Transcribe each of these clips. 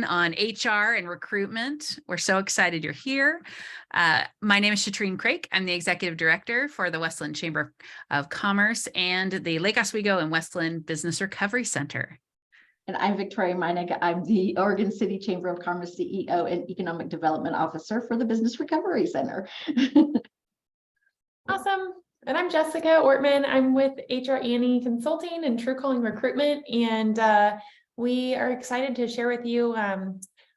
on HR and recruitment. We're so excited you're here. My name is Shatrine Craik. I'm the Executive Director for the Westland Chamber of Commerce and the Lake Oswego and Westland Business Recovery Center. And I'm Victoria Meinig. I'm the Oregon City Chamber of Commerce CEO and Economic Development Officer for the Business Recovery Center. Awesome. And I'm Jessica Ortman. I'm with HR Annie Consulting and True Calling Recruitment. And we are excited to share with you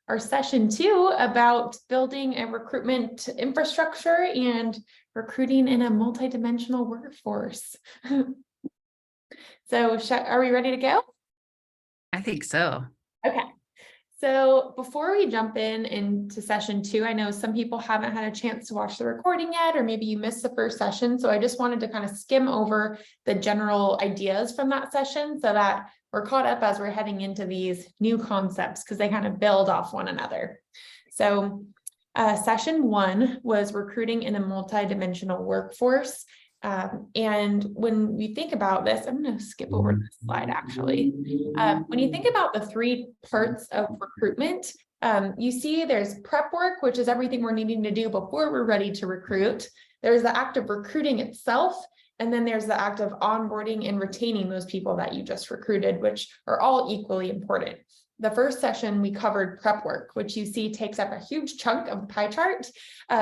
our session 2 about building a recruitment infrastructure and recruiting in a multidimensional workforce. So are we ready to go? I think so. Okay. So before we jump into session 2, I know some people haven't had a chance to watch the recording yet, or maybe you missed the first session. So I just wanted to kind of skim over the general ideas from that session so that we're caught up as we're heading into these new concepts, because they kind of build off one another. So session 1 was recruiting in a multidimensional workforce. And when we think about this, I'm going to skip over this slide actually. When you think about the 3 parts of recruitment, you see there's prep work, which is everything we're needing to do before we're ready to recruit. There's the act of recruiting itself. And then there's the act of onboarding and retaining those people that you just recruited, which are all equally important. The first session, we covered prep work, which you see takes up a huge chunk of the pie chart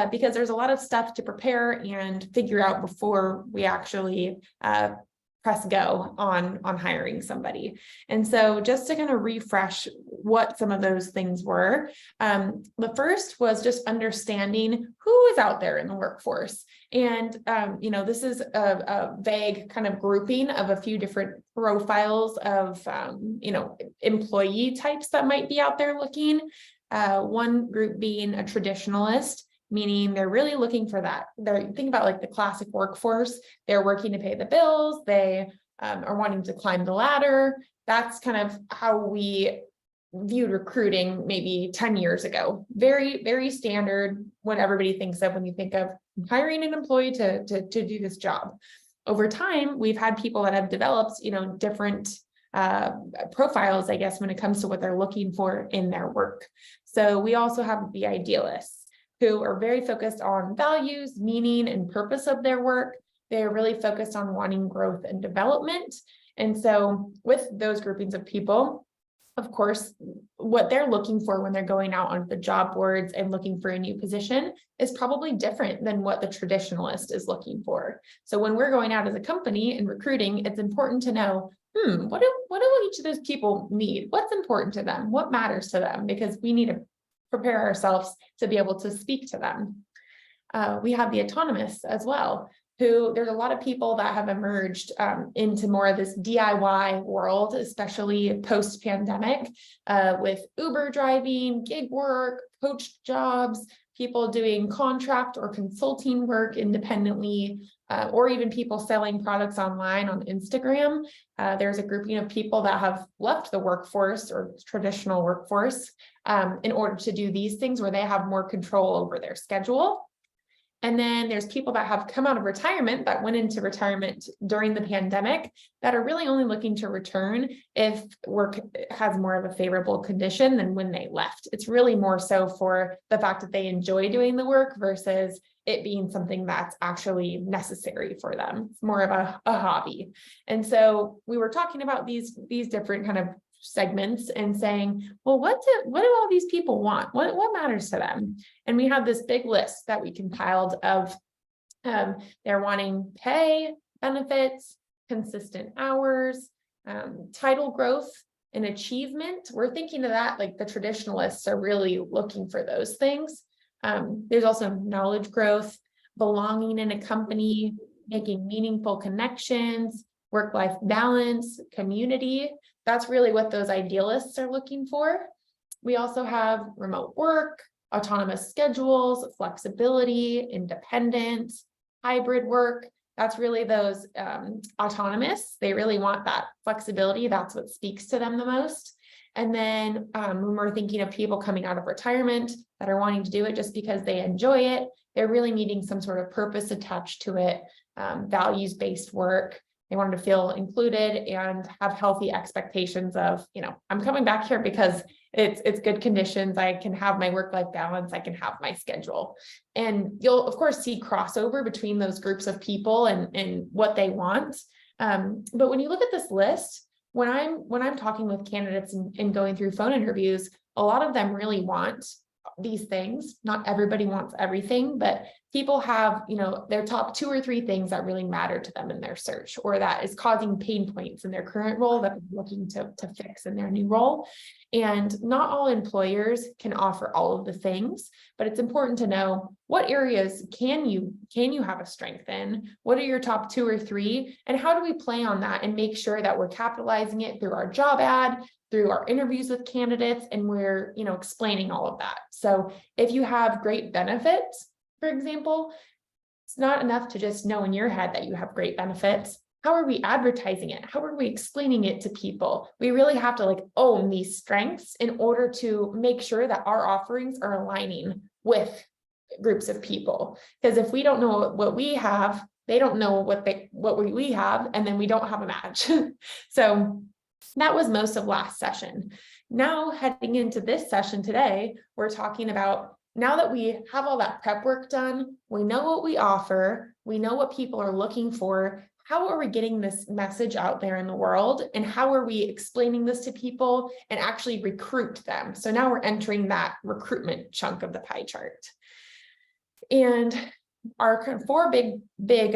because there's a lot of stuff to prepare and figure out before we actually press go on hiring somebody. And so just to kind of refresh what some of those things were, the first was just understanding who is out there in the workforce. And, this is a vague kind of grouping of a few different profiles of, employee types that might be out there looking. One group being a traditionalist, meaning they're really looking for that. Think about like the classic workforce. They're working to pay the bills. They are wanting to climb the ladder. That's kind of how we viewed recruiting maybe 10 years ago. Very, very standard what everybody thinks of when you think of hiring an employee to do this job. Over time, we've had people that have developed, different profiles, I guess, when it comes to what they're looking for in their work. So we also have the idealists, who are very focused on values, meaning, and purpose of their work. They're really focused on wanting growth and development. And so with those groupings of people, of course, what they're looking for when they're going out on the job boards and looking for a new position is probably different than what the traditionalist is looking for. So when we're going out as a company and recruiting, it's important to know, what do each of those people need? What's important to them? What matters to them? Because we need to prepare ourselves to be able to speak to them. We have the autonomous as well, who there's a lot of people that have emerged into more of this DIY world, especially post-pandemic, with Uber driving, gig work, coach jobs, people doing contract or consulting work independently, or even people selling products online on Instagram. There's a grouping of people that have left the workforce or traditional workforce in order to do these things where they have more control over their schedule. And then there's people that have come out of retirement, that went into retirement during the pandemic, that are really only looking to return if work has more of a favorable condition than when they left. It's really more so for the fact that they enjoy doing the work versus it being something that's actually necessary for them. It's more of a hobby. And so we were talking about these different kind of segments and saying, well, what do all these people want? What matters to them? And we have this big list that we compiled of they're wanting pay, benefits, consistent hours, title growth, and achievement. We're thinking of that like the traditionalists are really looking for those things. There's also knowledge growth, belonging in a company, making meaningful connections, work-life balance, community. That's really what those idealists are looking for. We also have remote work, autonomous schedules, flexibility, independence, hybrid work. That's really those autonomous. They really want that flexibility. That's what speaks to them the most. And then when we're thinking of people coming out of retirement that are wanting to do it just because they enjoy it, they're really needing some sort of purpose attached to it, values-based work. They wanted to feel included and have healthy expectations of, I'm coming back here because it's good conditions. I can have my work-life balance. I can have my schedule. And you'll of course see crossover between those groups of people and what they want. But when you look at this list, when I'm talking with candidates and going through phone interviews, a lot of them really want these things. Not everybody wants everything, but people have, their top 2 or 3 things that really matter to them in their search, or that is causing pain points in their current role that they're looking to fix in their new role. And not all employers can offer all of the things, but it's important to know what areas can you have a strength in? What are your top 2 or 3? And how do we play on that and make sure that we're capitalizing it through our job ad, through our interviews with candidates, and we're, explaining all of that. So if you have great benefits, for example, it's not enough to just know in your head that you have great benefits. How are we advertising it? How are we explaining it to people? We really have to own these strengths in order to make sure that our offerings are aligning with groups of people. Because if we don't know what we have, they don't know what we have, and then we don't have a match. So that was most of last session. Now heading into this session today, we're talking about, now that we have all that prep work done, we know what we offer, we know what people are looking for, how are we getting this message out there in the world, and how are we explaining this to people and actually recruit them? So now we're entering that recruitment chunk of the pie chart. And our kind of 4 big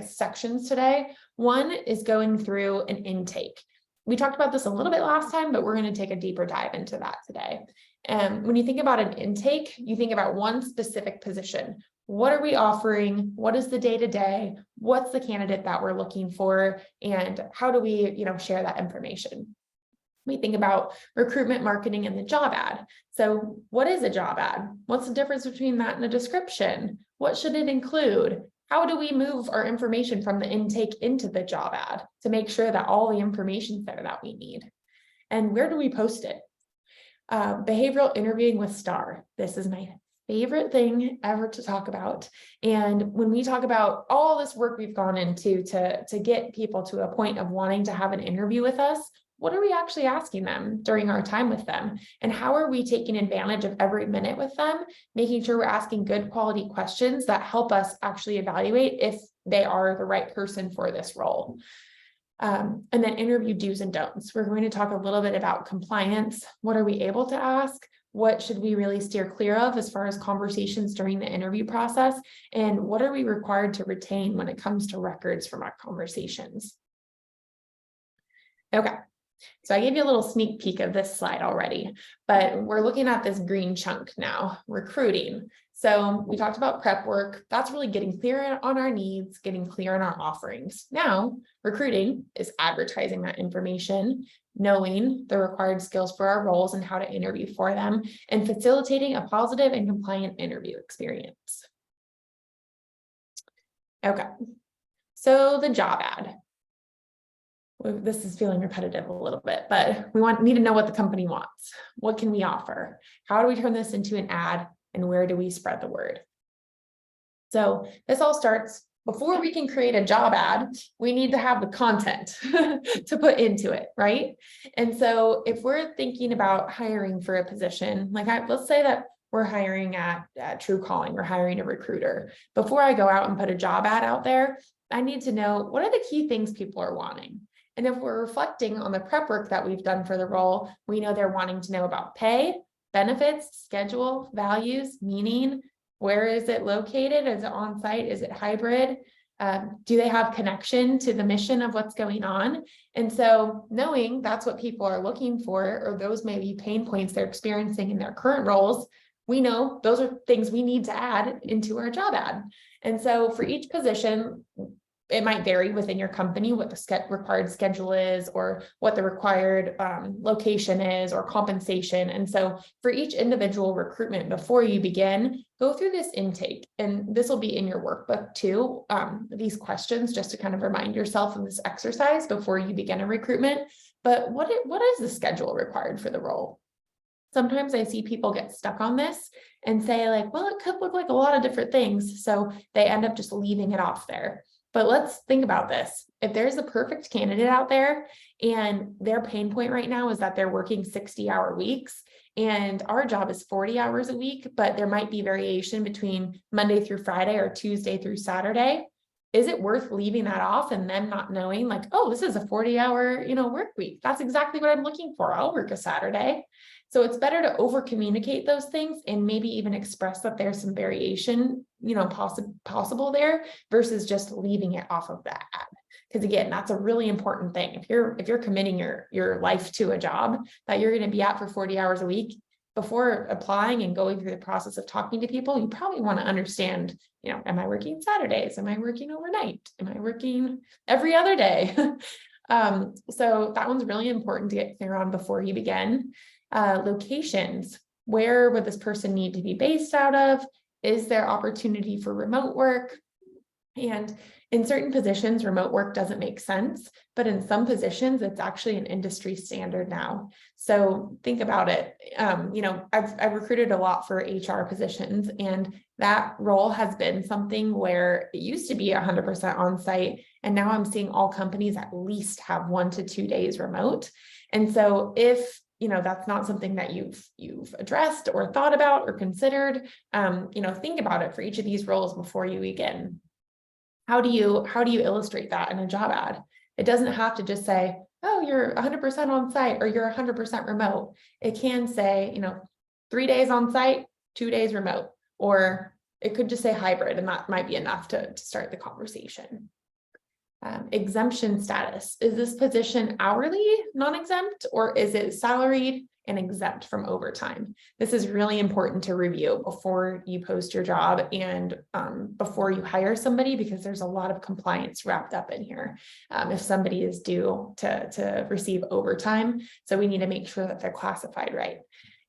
sections today. One is going through an intake. We talked about this a little bit last time, but we're going to take a deeper dive into that today. When you think about an intake, you think about one specific position. What are we offering? What is the day-to-day? What's the candidate that we're looking for? And how do we, share that information? We think about recruitment, marketing, and the job ad. So what is a job ad? What's the difference between that and a description? What should it include? How do we move our information from the intake into the job ad to make sure that all the information is there that we need? And where do we post it? Behavioral interviewing with STAR. This is my favorite thing ever to talk about. And when we talk about all this work we've gone into to get people to a point of wanting to have an interview with us, what are we actually asking them during our time with them? And how are we taking advantage of every minute with them, making sure we're asking good quality questions that help us actually evaluate if they are the right person for this role? And then interview do's and don'ts. We're going to talk a little bit about compliance. What are we able to ask? What should we really steer clear of as far as conversations during the interview process? And what are we required to retain when it comes to records from our conversations? Okay. So I gave you a little sneak peek of this slide already, but we're looking at this green chunk now, recruiting. So we talked about prep work. That's really getting clear on our needs, getting clear on our offerings. Now, recruiting is advertising that information, knowing the required skills for our roles and how to interview for them, and facilitating a positive and compliant interview experience. Okay, so the job ad. This is feeling repetitive a little bit, but we need to know what the company wants. What can we offer? How do we turn this into an ad, and where do we spread the word? So this all starts before we can create a job ad. We need to have the content to put into it, right? And so if we're thinking about hiring for a position, let's say that we're hiring at True Calling, we're hiring a recruiter. Before I go out and put a job ad out there, I need to know what are the key things people are wanting. And if we're reflecting on the prep work that we've done for the role, we know they're wanting to know about pay, benefits, schedule, values, meaning, where is it located? Is it on-site? Is it hybrid? Do they have connection to the mission of what's going on? And so knowing that's what people are looking for, or those may be pain points they're experiencing in their current roles, we know those are things we need to add into our job ad. And so for each position, it might vary within your company what the required schedule is, or what the required location is, or compensation. And so for each individual recruitment, before you begin, go through this intake. And this will be in your workbook too, these questions, just to kind of remind yourself of this exercise before you begin a recruitment. But what is the schedule required for the role? Sometimes I see people get stuck on this and say well, it could look like a lot of different things. So they end up just leaving it off there. But let's think about this. If there's a perfect candidate out there and their pain point right now is that they're working 60-hour weeks, and our job is 40 hours a week, but there might be variation between Monday through Friday or Tuesday through Saturday. Is it worth leaving that off and them not knowing, like, oh, this is a 40-hour, work week. That's exactly what I'm looking for. I'll work a Saturday. So it's better to over communicate those things and maybe even express that there's some variation, possible there, versus just leaving it off of that ad. Because again, that's a really important thing. If you're committing your life to a job that you're going to be at for 40 hours a week, before applying and going through the process of talking to people, you probably want to understand, am I working Saturdays? Am I working overnight? Am I working every other day? So that one's really important to get clear on before you begin. Locations, where would this person need to be based out of? Is there opportunity for remote work? And in certain positions, remote work doesn't make sense, but in some positions, it's actually an industry standard now. So think about it. I've recruited a lot for HR positions, and that role has been something where it used to be 100% on site. And now I'm seeing all companies at least have 1 to 2 days remote. And so if that's not something that you've addressed or thought about or considered, think about it for each of these roles before you begin. How do you illustrate that in a job ad? It doesn't have to just say, oh, you're 100% on site or you're 100% remote. It can say, 3 days on site, 2 days remote, or it could just say hybrid, and that might be enough to start the conversation. Exemption status. Is this position hourly, non-exempt, or is it salaried and exempt from overtime? This is really important to review before you post your job and before you hire somebody, because there's a lot of compliance wrapped up in here if somebody is due to receive overtime. So we need to make sure that they're classified right.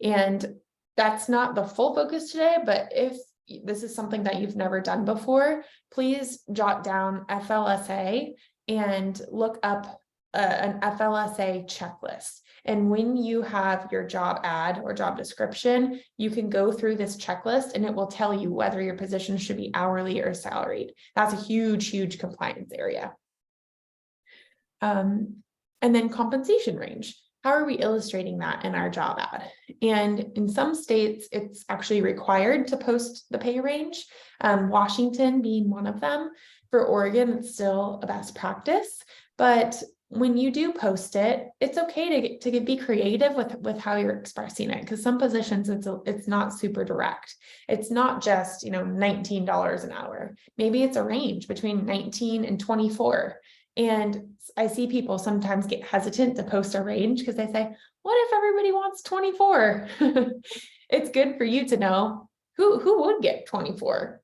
And that's not the full focus today, but if this is something that you've never done before, please jot down FLSA and look up an FLSA checklist. And when you have your job ad or job description, you can go through this checklist and it will tell you whether your position should be hourly or salaried. That's a huge, huge compliance area. And then compensation range. How are we illustrating that in our job ad? And in some states, it's actually required to post the pay range, Washington being one of them. For Oregon, it's still a best practice, but when you do post it, it's okay to be creative with how you're expressing it, because some positions it's not super direct. It's not just $19 an hour. Maybe it's a range between 19 and 24. And I see people sometimes get hesitant to post a range because they say, what if everybody wants 24? It's good for you to know who would get 24.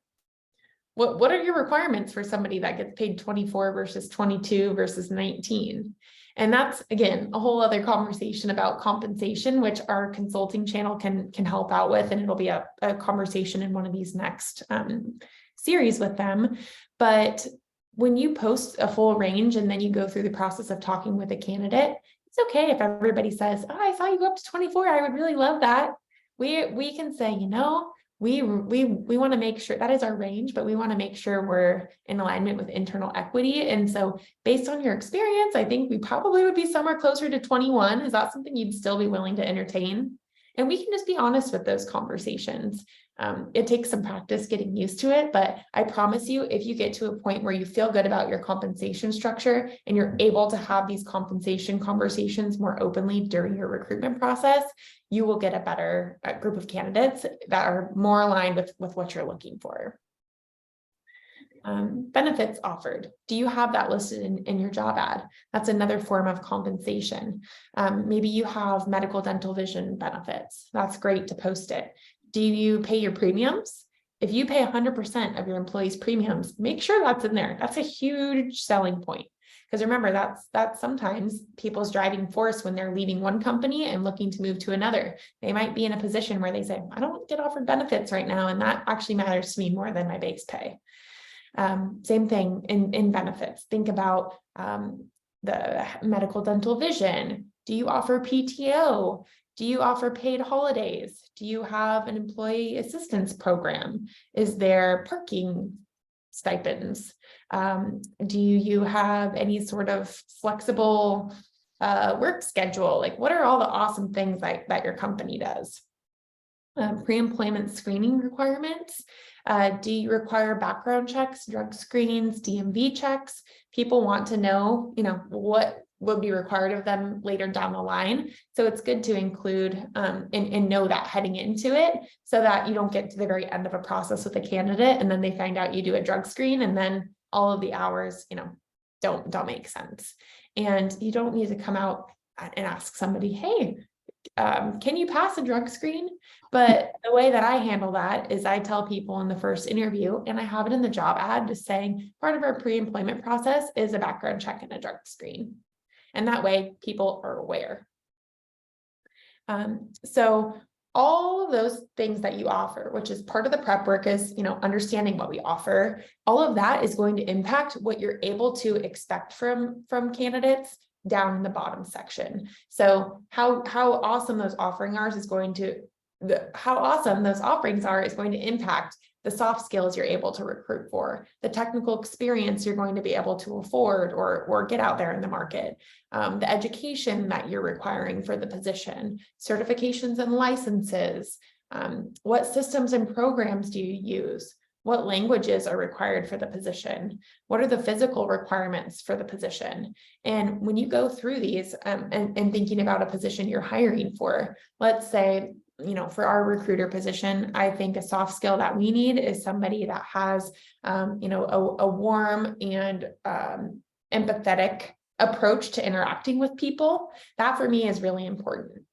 What are your requirements for somebody that gets paid 24 versus 22 versus 19? And that's, again, a whole other conversation about compensation, which our consulting channel can help out with. And it'll be a conversation in one of these next series with them. But when you post a full range and then you go through the process of talking with a candidate, it's okay if everybody says, oh, I saw you go up to 24. I would really love that. We can say, we want to make sure that is our range, but we want to make sure we're in alignment with internal equity. And so based on your experience, I think we probably would be somewhere closer to 21. Is that something you'd still be willing to entertain? And we can just be honest with those conversations. It takes some practice getting used to it, but I promise you, if you get to a point where you feel good about your compensation structure and you're able to have these compensation conversations more openly during your recruitment process, you will get a better group of candidates that are more aligned with what you're looking for. Benefits offered. Do you have that listed in your job ad? That's another form of compensation. Maybe you have medical, dental, vision benefits. That's great to post it. Do you pay your premiums? If you pay 100% of your employees' premiums, make sure that's in there. That's a huge selling point. Because remember, that's sometimes people's driving force when they're leaving one company and looking to move to another. They might be in a position where they say, I don't get offered benefits right now, and that actually matters to me more than my base pay. Same thing in benefits. Think about the medical, dental, vision. Do you offer PTO? Do you offer paid holidays? Do you have an employee assistance program? Is there parking stipends? Do you have any sort of flexible work schedule? Like, what are all the awesome things that your company does? Pre-employment screening requirements. Do you require background checks, drug screens, DMV checks? People want to know, what will be required of them later down the line. So it's good to include and know that heading into it, so that you don't get to the very end of a process with a candidate and then they find out you do a drug screen and then all of the hours, don't make sense. And you don't need to come out and ask somebody, hey, can you pass a drug screen? But the way that I handle that is I tell people in the first interview, and I have it in the job ad, just saying part of our pre-employment process is a background check and a drug screen. And that way people are aware. So all of those things that you offer, which is part of the prep work, is, understanding what we offer, all of that is going to impact what you're able to expect from candidates down in the bottom section. So how awesome those offerings are is going to impact the soft skills you're able to recruit for, the technical experience you're going to be able to afford or get out there in the market, the education that you're requiring for the position, certifications and licenses, what systems and programs do you use, what languages are required for the position, what are the physical requirements for the position. And when you go through these and thinking about a position you're hiring for, let's say, for our recruiter position, I think a soft skill that we need is somebody that has, a warm and empathetic approach to interacting with people. That for me is really important.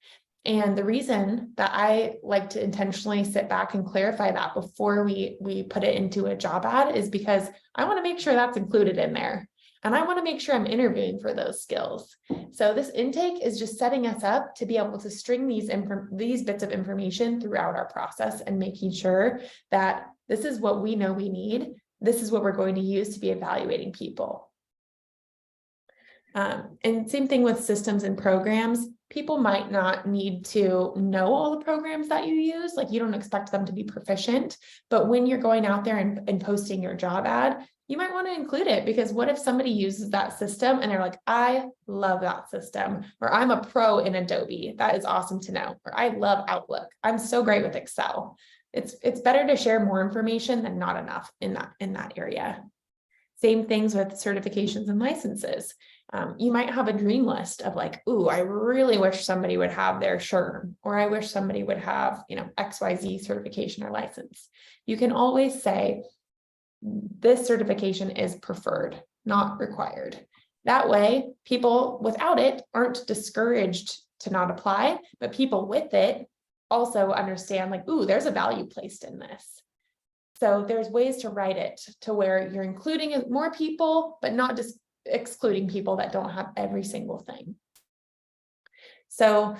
And the reason that I like to intentionally sit back and clarify that before we put it into a job ad is because I want to make sure that's included in there. And I want to make sure I'm interviewing for those skills. So this intake is just setting us up to be able to string these bits of information throughout our process and making sure that this is what we know we need. This is what we're going to use to be evaluating people. And same thing with systems and programs. People might not need to know all the programs that you use. Like, you don't expect them to be proficient, but when you're going out there and posting your job ad, you might want to include it, because what if somebody uses that system and they're like, I love that system, or I'm a pro in Adobe. That is awesome to know. Or I love Outlook. I'm so great with Excel. It's better to share more information than not enough in that area. Same things with certifications and licenses. You might have a dream list of like, ooh, I really wish somebody would have their SHRM, or I wish somebody would have, XYZ certification or license. You can always say, this certification is preferred, not required. That way, people without it aren't discouraged to not apply, but people with it also understand, like, ooh, there's a value placed in this. So there's ways to write it to where you're including more people, but not just excluding people that don't have every single thing. So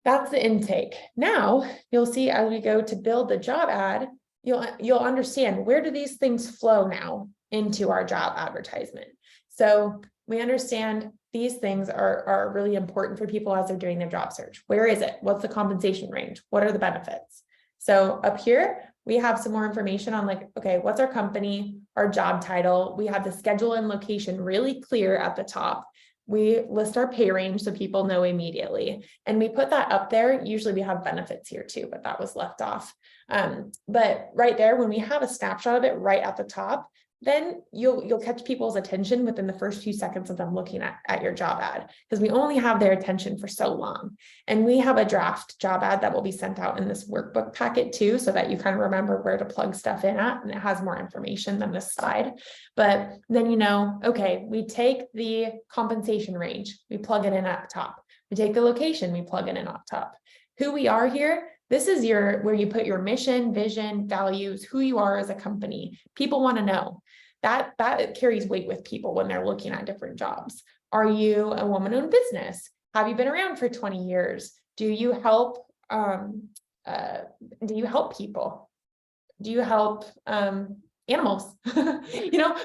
that's the intake. Now you'll see, as we go to build the job ad, you'll understand, where do these things flow now into our job advertisement. So we understand these things are really important for people as they're doing their job search. Where is it? What's the compensation range? What are the benefits? So up here, we have some more information on, like, okay, what's our company, our job title. We have the schedule and location really clear at the top. We list our pay range so people know immediately. And we put that up there. Usually we have benefits here too, but that was left off. But right there, when we have a snapshot of it right at the top, then you'll catch people's attention within the first few seconds of them looking at your job ad, because we only have their attention for so long. And we have a draft job ad that will be sent out in this workbook packet too, so that you kind of remember where to plug stuff in at, and it has more information than this slide. But then, okay, we take the compensation range, we plug it in up top. We take the location, we plug it in up top. Who we are here, this is where you put your mission, vision, values, who you are as a company. People want to know. That carries weight with people when they're looking at different jobs. Are you a woman-owned business? Have you been around for 20 years? Do you help people? Do you help animals?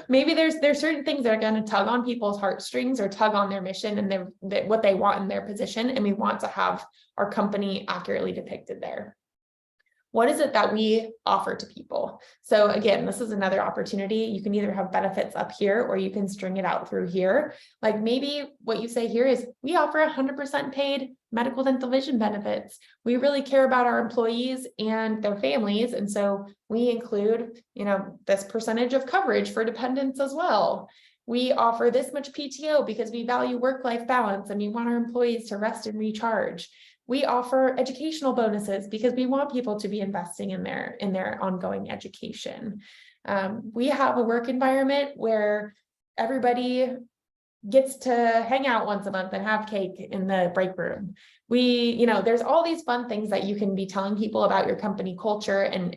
Maybe there's certain things that are going to tug on people's heartstrings or tug on their mission and what they want in their position, and we want to have our company accurately depicted there. What is it that we offer to people? So again, this is another opportunity. You can either have benefits up here or you can string it out through here. Like maybe what you say here is we offer 100% paid medical, dental, vision benefits. We really care about our employees and their families. And so we include, this percentage of coverage for dependents as well. We offer this much PTO because we value work-life balance and we want our employees to rest and recharge. We offer educational bonuses because we want people to be investing in their ongoing education. We have a work environment where everybody gets to hang out once a month and have cake in the break room. There's all these fun things that you can be telling people about your company culture and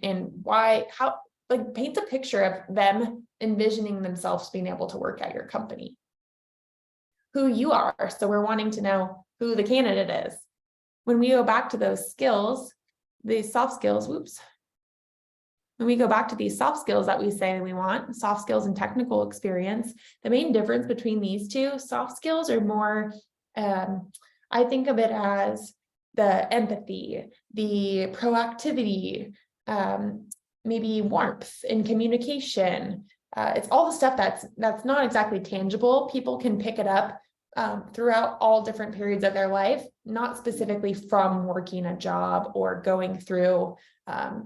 paints a picture of them envisioning themselves being able to work at your company. Who you are. So we're wanting to know who the candidate is. When we go back to those skills, these soft skills, when we go back to these soft skills that we say we want, soft skills and technical experience, the main difference between these two, soft skills are more, I think of it as the empathy, the proactivity, maybe warmth in communication. It's all the stuff that's not exactly tangible. People can pick it up throughout all different periods of their life, not specifically from working a job or going through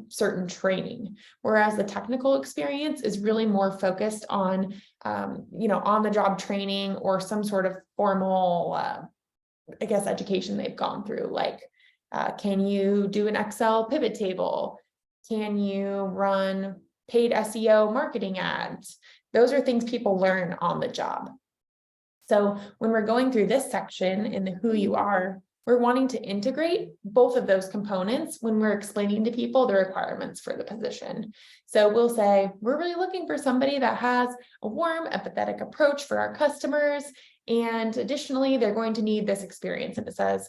certain training. Whereas the technical experience is really more focused on, on the job training or some sort of formal, education they've gone through. Like, can you do an Excel pivot table? Can you run paid SEO marketing ads? Those are things people learn on the job. So when we're going through this section in the who you are, we're wanting to integrate both of those components when we're explaining to people the requirements for the position. So we'll say, we're really looking for somebody that has a warm, empathetic approach for our customers. And additionally, they're going to need this experience. And it says,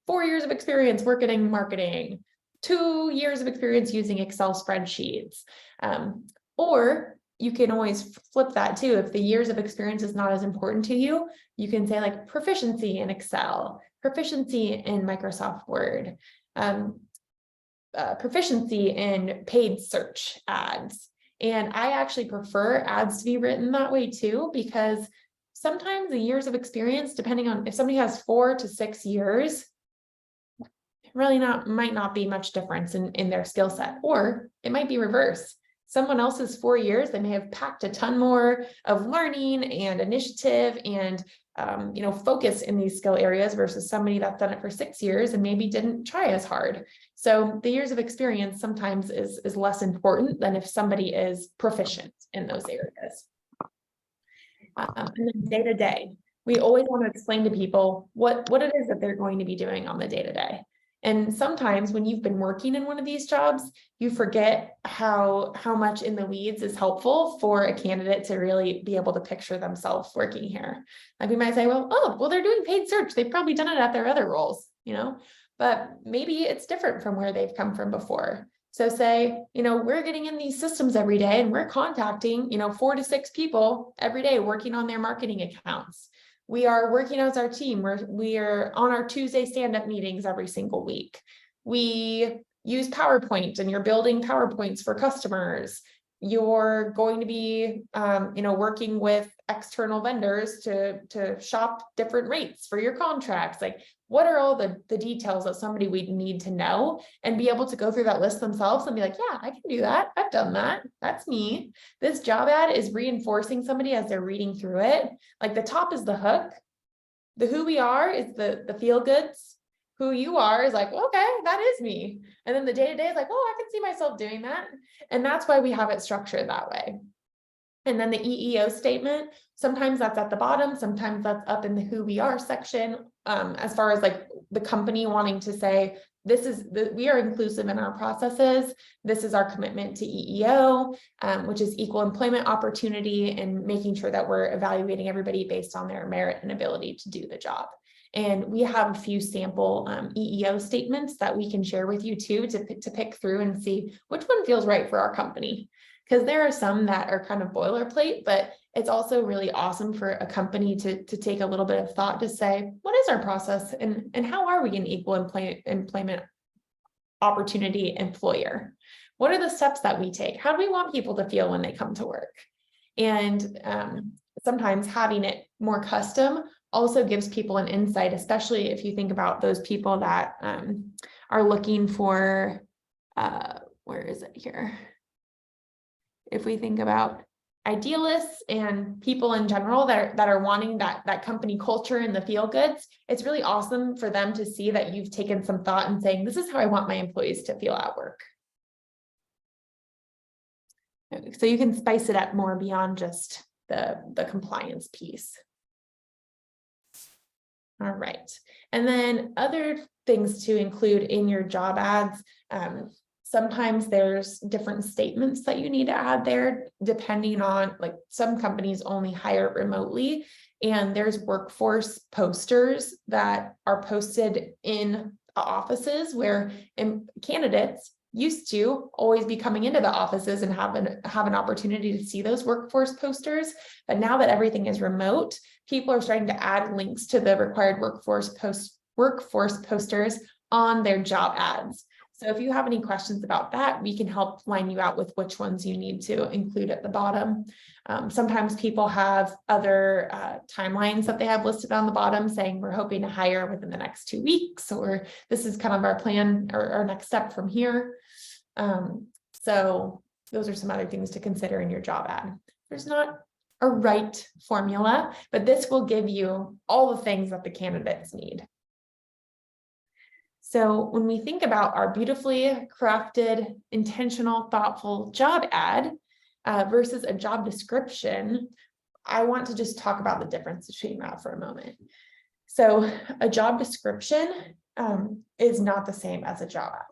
4 years of experience working in marketing, 2 years of experience using Excel spreadsheets. Or you can always flip that too. If the years of experience is not as important to you, you can say like proficiency in Excel, proficiency in Microsoft Word, proficiency in paid search ads. And I actually prefer ads to be written that way too, because sometimes the years of experience, depending on if somebody has 4 to 6 years, really might not be much difference in their skill set, or it might be reverse. Someone else's 4 years, they may have packed a ton more of learning and initiative and focus in these skill areas versus somebody that's done it for 6 years and maybe didn't try as hard. So the years of experience sometimes is less important than if somebody is proficient in those areas. And then day to day, we always want to explain to people what it is that they're going to be doing on the day to day. And sometimes when you've been working in one of these jobs, you forget how much in the weeds is helpful for a candidate to really be able to picture themselves working here. Like we might say, well, they're doing paid search. They've probably done it at their other roles, but maybe it's different from where they've come from before. So say, we're getting in these systems every day and we're contacting, 4 to 6 people every day working on their marketing accounts. We are working as our team. We are on our Tuesday stand-up meetings every single week. We use PowerPoint and you're building PowerPoints for customers. You're going to be, working with external vendors to shop different rates for your contracts. Like, what are all the details that somebody would need to know and be able to go through that list themselves and be like, yeah, I can do that. I've done that. That's me. This job ad is reinforcing somebody as they're reading through it. Like the top is the hook. The who we are is the feel goods. Who you are is like, okay, that is me. And then the day-to-day is like, oh, I can see myself doing that. And that's why we have it structured that way. And then the EEO statement, sometimes that's at the bottom, sometimes that's up in the who we are section, as far as like the company wanting to say, we are inclusive in our processes. This is our commitment to EEO, which is equal employment opportunity, and making sure that we're evaluating everybody based on their merit and ability to do the job. And we have a few sample EEO statements that we can share with you too, to pick through and see which one feels right for our company. Because there are some that are kind of boilerplate, but it's also really awesome for a company to take a little bit of thought to say, what is our process and how are we an equal employment opportunity employer. What are the steps that we take? How do we want people to feel when they come to work? And sometimes having it more custom also gives people an insight, especially if you think about those people that are looking for, where is it here? If we think about idealists and people in general that are wanting that company culture and the feel goods, it's really awesome for them to see that you've taken some thought and saying, this is how I want my employees to feel at work. So you can spice it up more beyond just the compliance piece. All right. And then other things to include in your job ads. Sometimes there's different statements that you need to add there, depending on, like, some companies only hire remotely, and there's workforce posters that are posted in offices where candidates used to always be coming into the offices and have an opportunity to see those workforce posters. But now that everything is remote, people are starting to add links to the required workforce posters on their job ads. So if you have any questions about that, we can help line you out with which ones you need to include at the bottom. Sometimes people have other timelines that they have listed on the bottom saying we're hoping to hire within the next 2 weeks, or this is kind of our plan or our next step from here. So those are some other things to consider in your job ad. There's not a right formula, but this will give you all the things that the candidates need. So when we think about our beautifully crafted, intentional, thoughtful job ad versus a job description, I want to just talk about the difference between that for a moment. So a job description is not the same as a job ad.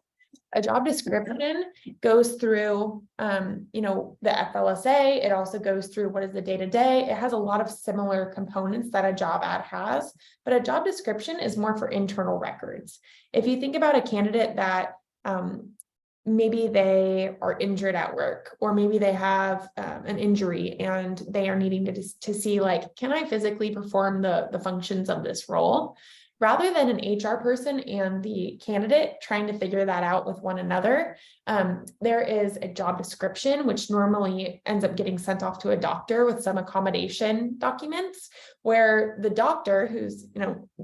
A job description goes through, the FLSA. It also goes through what is the day-to-day. It has a lot of similar components that a job ad has, but a job description is more for internal records. If you think about a candidate that maybe they are injured at work, or maybe they have an injury and they are needing to see, like, can I physically perform the functions of this role? Rather than an HR person and the candidate trying to figure that out with one another, there is a job description, which normally ends up getting sent off to a doctor with some accommodation documents, where the doctor, who's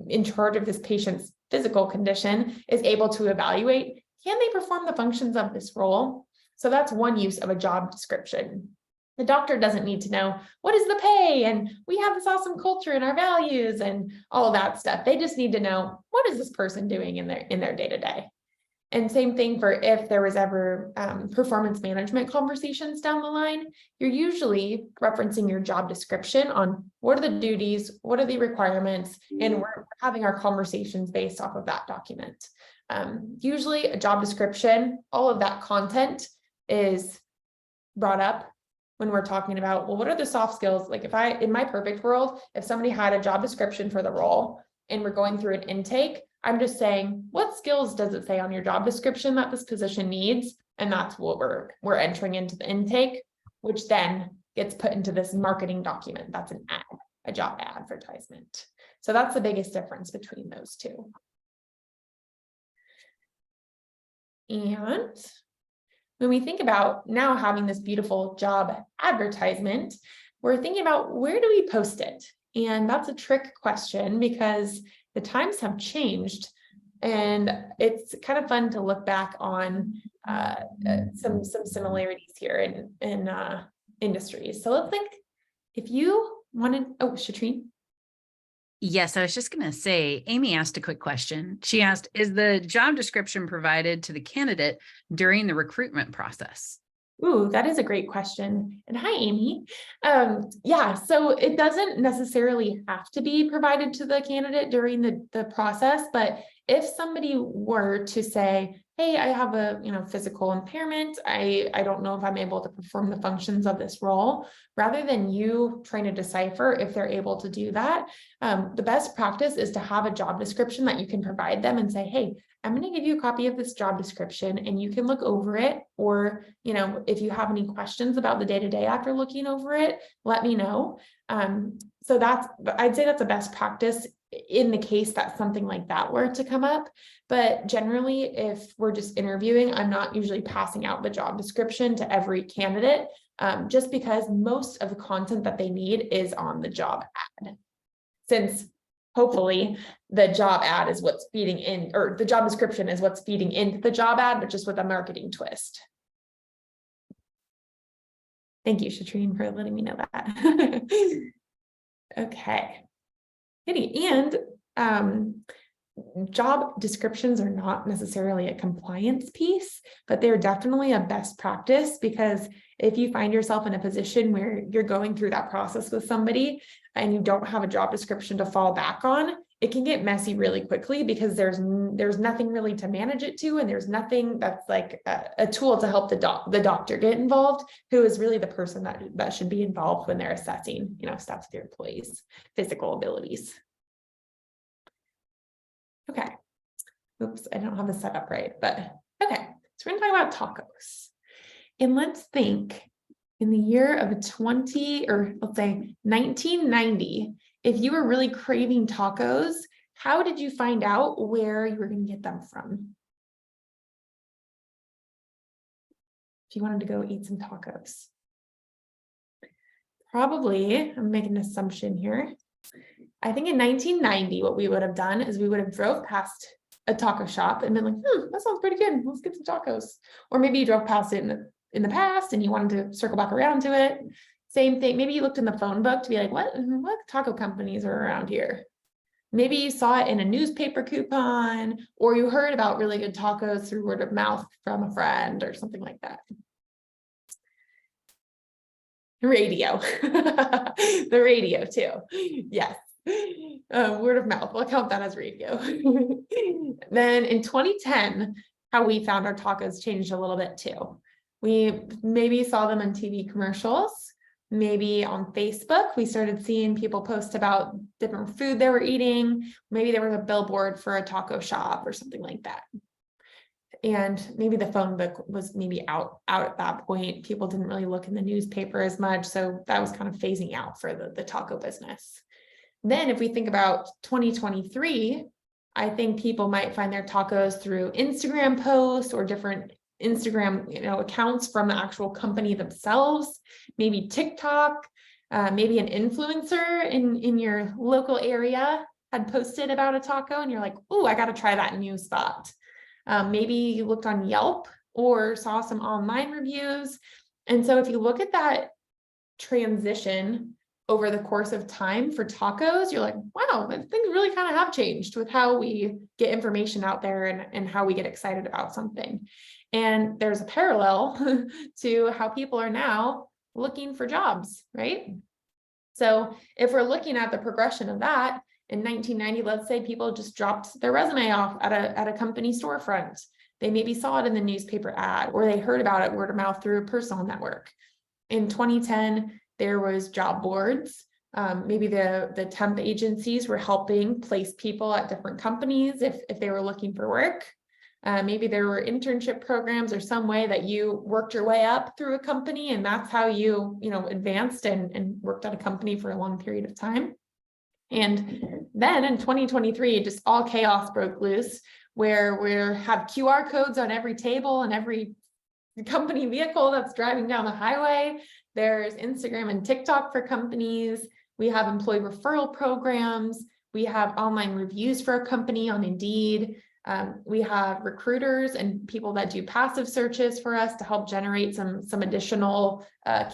in charge of this patient's physical condition, is able to evaluate, can they perform the functions of this role? So that's one use of a job description. The doctor doesn't need to know what is the pay and we have this awesome culture and our values and all of that stuff. They just need to know, what is this person doing in their day-to-day? And same thing for if there was ever performance management conversations down the line, you're usually referencing your job description on what are the duties, what are the requirements, and we're having our conversations based off of that document. Usually a job description, all of that content is brought up when we're talking about, well, what are the soft skills? Like, in my perfect world, if somebody had a job description for the role and we're going through an intake, I'm just saying, what skills does it say on your job description that this position needs? And that's what we're entering into the intake, which then gets put into this marketing document. That's an ad, a job advertisement. So that's the biggest difference between those two. And when we think about now having this beautiful job advertisement, we're thinking about, where do we post it? And that's a trick question because the times have changed, and it's kind of fun to look back on some similarities here in industries. So let's think, if you wanted, Shatrine. Yes, I was just going to say, Amy asked a quick question. She asked, is the job description provided to the candidate during the recruitment process? Ooh, that is a great question. And hi, Amy. Yeah, so it doesn't necessarily have to be provided to the candidate during the process, but if somebody were to say, hey, I have a physical impairment, I don't know if I'm able to perform the functions of this role, rather than you trying to decipher if they're able to do that, the best practice is to have a job description that you can provide them and say, hey, I'm going to give you a copy of this job description and you can look over it. Or, if you have any questions about the day-to-day after looking over it, let me know. So I'd say that's the best practice in the case that something like that were to come up. But generally, if we're just interviewing, I'm not usually passing out the job description to every candidate, just because most of the content that they need is on the job ad. Since hopefully the job ad is what's feeding in, or the job description is what's feeding into the job ad, but just with a marketing twist. Thank you, Shatrine, for letting me know that. Okay. And job descriptions are not necessarily a compliance piece, but they're definitely a best practice, because if you find yourself in a position where you're going through that process with somebody and you don't have a job description to fall back on, it can get messy really quickly, because there's nothing really to manage it to, and there's nothing that's like a tool to help the doctor get involved, who is really the person that should be involved when they're assessing, steps of their employees' physical abilities. Okay. Oops, I don't have this set up right, but okay. So we're gonna talk about tacos. And let's think, in the year of 1990, if you were really craving tacos, how did you find out where you were going to get them from? If you wanted to go eat some tacos. Probably, I'm making an assumption here. I think in 1990, what we would have done is we would have drove past a taco shop and been like, that sounds pretty good. Let's get some tacos. Or maybe you drove past it in the past and you wanted to circle back around to it. Same thing. Maybe you looked in the phone book to be like, what taco companies are around here? Maybe you saw it in a newspaper coupon, or you heard about really good tacos through word of mouth from a friend or something like that. Radio. The radio too. Yes. Word of mouth. We'll count that as radio. Then in 2010, how we found our tacos changed a little bit too. We maybe saw them on TV commercials, maybe on Facebook. We started seeing people post about different food they were eating. Maybe there was a billboard for a taco shop or something like that. And maybe the phone book was maybe out at that point. People didn't really look in the newspaper as much. So that was kind of phasing out for the taco business. Then if we think about 2023, I think people might find their tacos through Instagram posts or different Instagram, accounts from the actual company themselves, maybe TikTok, maybe an influencer in your local area had posted about a taco and you're like, oh, I got to try that new spot. Maybe you looked on Yelp or saw some online reviews. And so if you look at that transition over the course of time for tacos, you're like, wow, things really kind of have changed with how we get information out there and how we get excited about something. And there's a parallel to how people are now looking for jobs, right? So if we're looking at the progression of that, in 1990, let's say people just dropped their resume off at a company storefront. They maybe saw it in the newspaper ad, or they heard about it word of mouth through a personal network. In 2010, there was job boards. Maybe the temp agencies were helping place people at different companies if they were looking for work. Maybe there were internship programs or some way that you worked your way up through a company, and that's how you advanced and worked at a company for a long period of time. And then in 2023, just all chaos broke loose, where we have QR codes on every table and every company vehicle that's driving down the highway. There's Instagram and TikTok for companies. We have employee referral programs. We have online reviews for a company on Indeed. We have recruiters and people that do passive searches for us to help generate some additional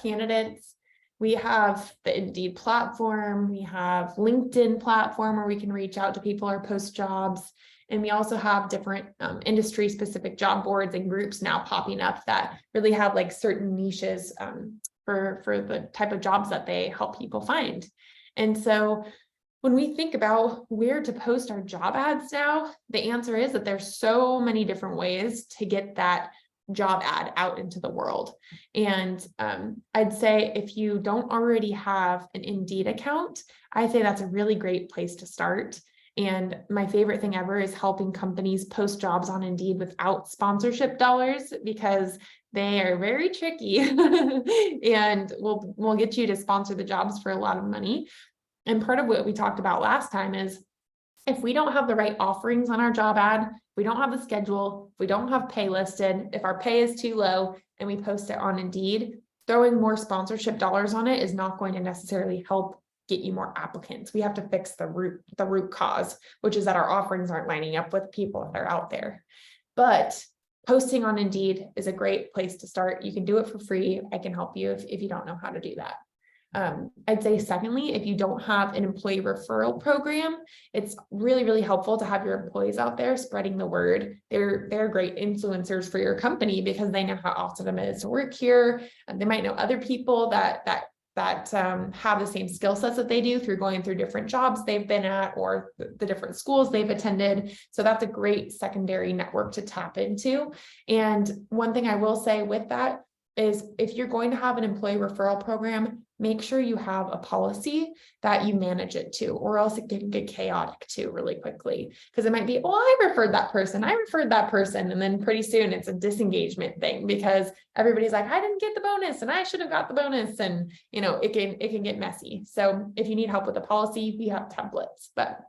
candidates. We have the Indeed platform. We have LinkedIn platform where we can reach out to people or post jobs. And we also have different industry specific job boards and groups now popping up that really have like certain niches for the type of jobs that they help people find. And so when we think about where to post our job ads now, the answer is that there's so many different ways to get that job ad out into the world. And I'd say if you don't already have an Indeed account, I'd say that's a really great place to start. And my favorite thing ever is helping companies post jobs on Indeed without sponsorship dollars, because they are very tricky and we'll get you to sponsor the jobs for a lot of money. And part of what we talked about last time is if we don't have the right offerings on our job ad, we don't have the schedule, we don't have pay listed, if our pay is too low and we post it on Indeed, throwing more sponsorship dollars on it is not going to necessarily help get you more applicants. We have to fix the root cause, which is that our offerings aren't lining up with people that are out there. But posting on Indeed is a great place to start. You can do it for free. I can help you if you don't know how to do that. I'd say secondly, if you don't have an employee referral program, it's really, really helpful to have your employees out there spreading the word. They're great influencers for your company because they know how awesome it is to work here. And they might know other people that have the same skill sets that they do through going through different jobs they've been at or the different schools they've attended. So that's a great secondary network to tap into. And one thing I will say with that is if you're going to have an employee referral program, make sure you have a policy that you manage it to, or else it can get chaotic too really quickly. Because it might be, well, I referred that person. And then pretty soon it's a disengagement thing because everybody's like, I didn't get the bonus and I should have got the bonus. And it can get messy. So if you need help with the policy, we have templates. But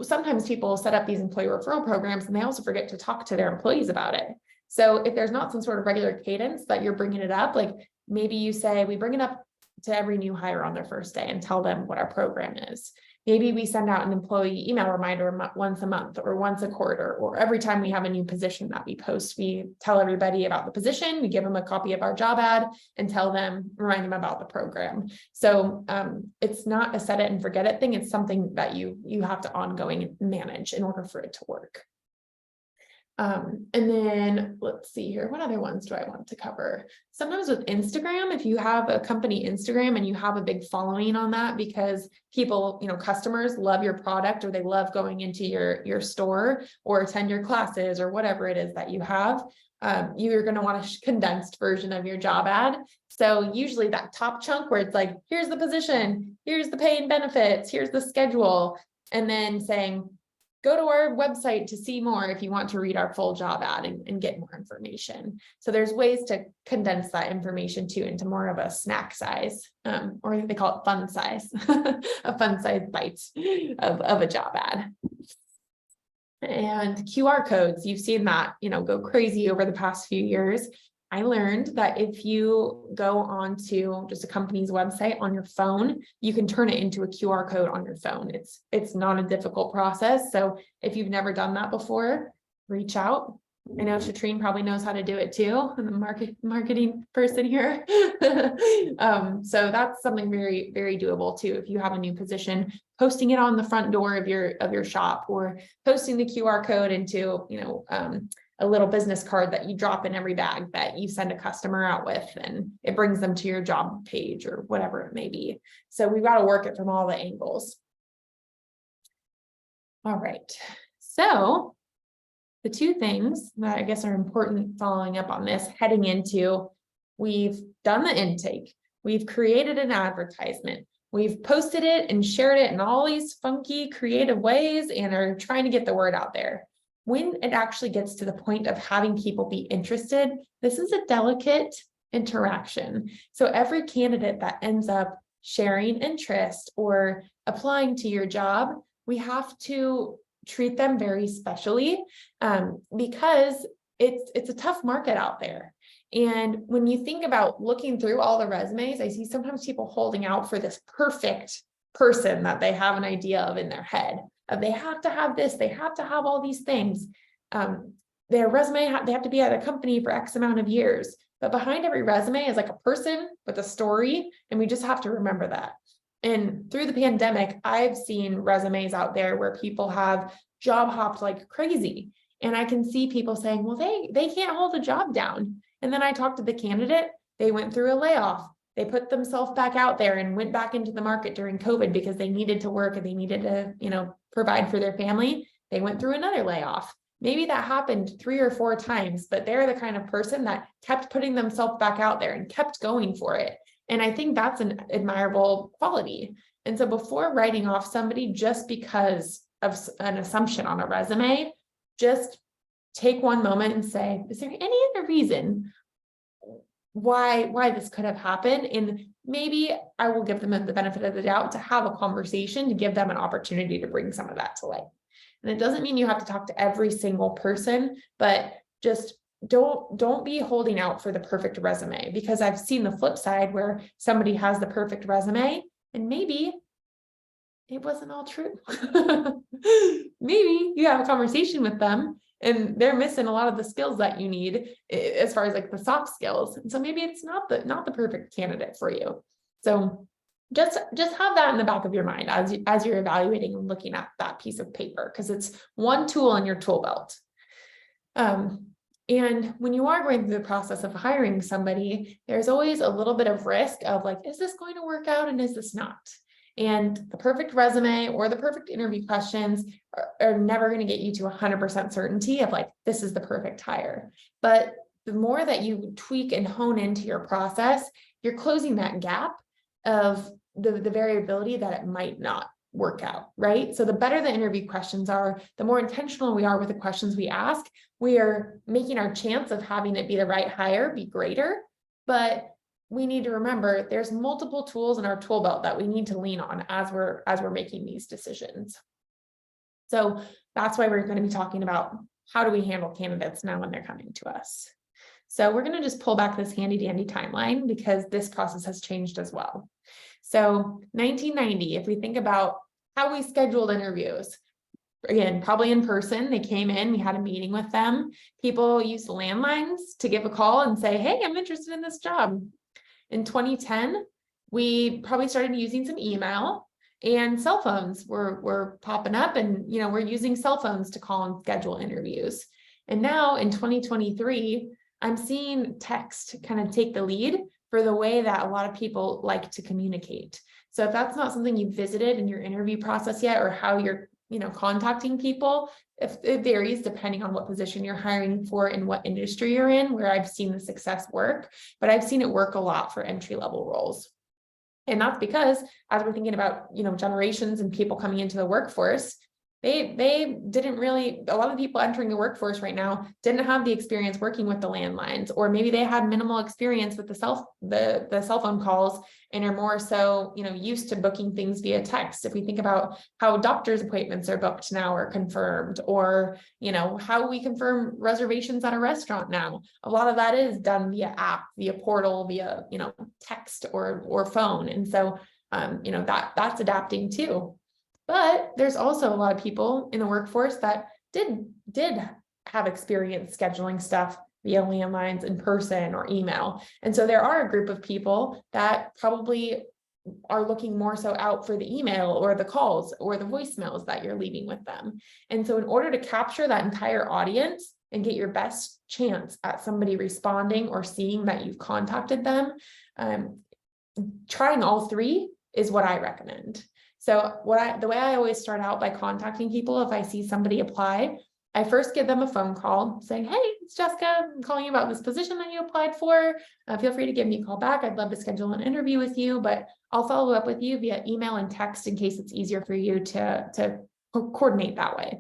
sometimes people set up these employee referral programs and they also forget to talk to their employees about it. So if there's not some sort of regular cadence that you're bringing it up, like maybe you say, we bring it up to every new hire on their first day and tell them what our program is. Maybe we send out an employee email reminder once a month or once a quarter, or every time we have a new position that we post, we tell everybody about the position, we give them a copy of our job ad and remind them about the program. So it's not a set it and forget it thing. It's something that you have to ongoing manage in order for it to work. And then let's see here. What other ones do I want to cover? Sometimes with Instagram, if you have a company Instagram and you have a big following on that because people, customers love your product or they love going into your store or attend your classes or whatever it is that you have, you're going to want a condensed version of your job ad. So usually that top chunk where it's like, here's the position, here's the pay and benefits, here's the schedule, and then saying, go to our website to see more if you want to read our full job ad and get more information. So there's ways to condense that information too into more of a snack size, or they call it fun size, a fun size bite of a job ad. And QR codes, you've seen that, go crazy over the past few years. I learned that if you go onto just a company's website on your phone, you can turn it into a QR code on your phone. It's not a difficult process. So if you've never done that before, reach out. I know Shatrine probably knows how to do it too. I'm the marketing person here. So that's something very, very doable too. If you have a new position, posting it on the front door of your shop, or posting the QR code into, a little business card that you drop in every bag that you send a customer out with, and it brings them to your job page or whatever it may be. So we've got to work it from all the angles. All right. So the two things that I guess are important following up on this, heading into, we've done the intake, we've created an advertisement, we've posted it and shared it in all these funky creative ways and are trying to get the word out there. When it actually gets to the point of having people be interested, this is a delicate interaction. So every candidate that ends up sharing interest or applying to your job, we have to treat them very specially because it's a tough market out there. And when you think about looking through all the resumes, I see sometimes people holding out for this perfect person that they have an idea of in their head. They have to have this, they have to have all these things. Their resume, they have to be at a company for X amount of years. But behind every resume is like a person with a story, and we just have to remember that. And through the pandemic, I've seen resumes out there where people have job hopped like crazy. And I can see people saying, well, they can't hold a job down. And then I talked to the candidate, they went through a layoff. They put themselves back out there and went back into the market during COVID because they needed to work and they needed to, provide for their family. They went through another layoff. Maybe that happened 3 or 4 times, but they're the kind of person that kept putting themselves back out there and kept going for it. And I think that's an admirable quality. And so before writing off somebody just because of an assumption on a resume, just take one moment and say, is there any other reason why this could have happened. And maybe I will give them the benefit of the doubt to have a conversation to give them an opportunity to bring some of that to light. And it doesn't mean you have to talk to every single person, but just don't be holding out for the perfect resume, because I've seen the flip side where somebody has the perfect resume and maybe it wasn't all true. Maybe you have a conversation with them and they're missing a lot of the skills that you need as far as like the soft skills. And so maybe it's not the perfect candidate for you. So just have that in the back of your mind as you're evaluating and looking at that piece of paper, because it's one tool in your tool belt. And when you are going through the process of hiring somebody, there's always a little bit of risk of like, is this going to work out and is this not? And the perfect resume or the perfect interview questions are never going to get you to 100% certainty of like, this is the perfect hire. But the more that you tweak and hone into your process, you're closing that gap of the variability that it might not work out, right? So the better the interview questions are, the more intentional we are with the questions we ask, we are making our chance of having it be the right hire be greater. But we need to remember there's multiple tools in our tool belt that we need to lean on as we're making these decisions. So that's why we're going to be talking about how do we handle candidates now when they're coming to us. So we're going to just pull back this handy dandy timeline because this process has changed as well. So 1990, if we think about how we scheduled interviews, again, probably in person, they came in, we had a meeting with them. People used landlines to give a call and say, hey, I'm interested in this job. In 2010, we probably started using some email, and cell phones were popping up, and we're using cell phones to call and schedule interviews. And now in 2023, I'm seeing text kind of take the lead for the way that a lot of people like to communicate. So if that's not something you've visited in your interview process yet, or how you're contacting people, if it varies depending on what position you're hiring for and what industry you're in, where I've seen the success work, but I've seen it work a lot for entry-level roles. And that's because as we're thinking about, generations and people coming into the workforce, they didn't really, a lot of people entering the workforce right now didn't have the experience working with the landlines, or maybe they had minimal experience with the cell phone calls and are more so, used to booking things via text. If we think about how doctor's appointments are booked now or confirmed, or, how we confirm reservations at a restaurant now, a lot of that is done via app, via portal, via, text or phone. And so, that's adapting too. But there's also a lot of people in the workforce that did have experience scheduling stuff via landlines, in person, or email. And so there are a group of people that probably are looking more so out for the email or the calls or the voicemails that you're leaving with them. And so in order to capture that entire audience and get your best chance at somebody responding or seeing that you've contacted them, trying all three is what I recommend. So the way I always start out by contacting people, if I see somebody apply, I first give them a phone call saying, hey, it's Jessica, I'm calling you about this position that you applied for. Feel free to give me a call back. I'd love to schedule an interview with you, but I'll follow up with you via email and text in case it's easier for you to coordinate that way.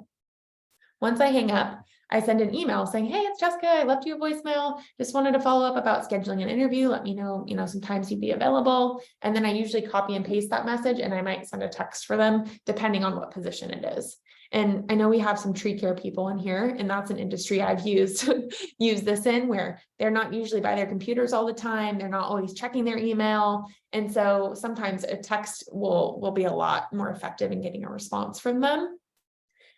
Once I hang up, I send an email saying, hey, it's Jessica, I left you a voicemail. Just wanted to follow up about scheduling an interview. Let me know, sometimes you'd be available. And then I usually copy and paste that message, and I might send a text for them depending on what position it is. And I know we have some tree care people in here, and that's an industry I've used this in, where they're not usually by their computers all the time. They're not always checking their email. And so sometimes a text will be a lot more effective in getting a response from them.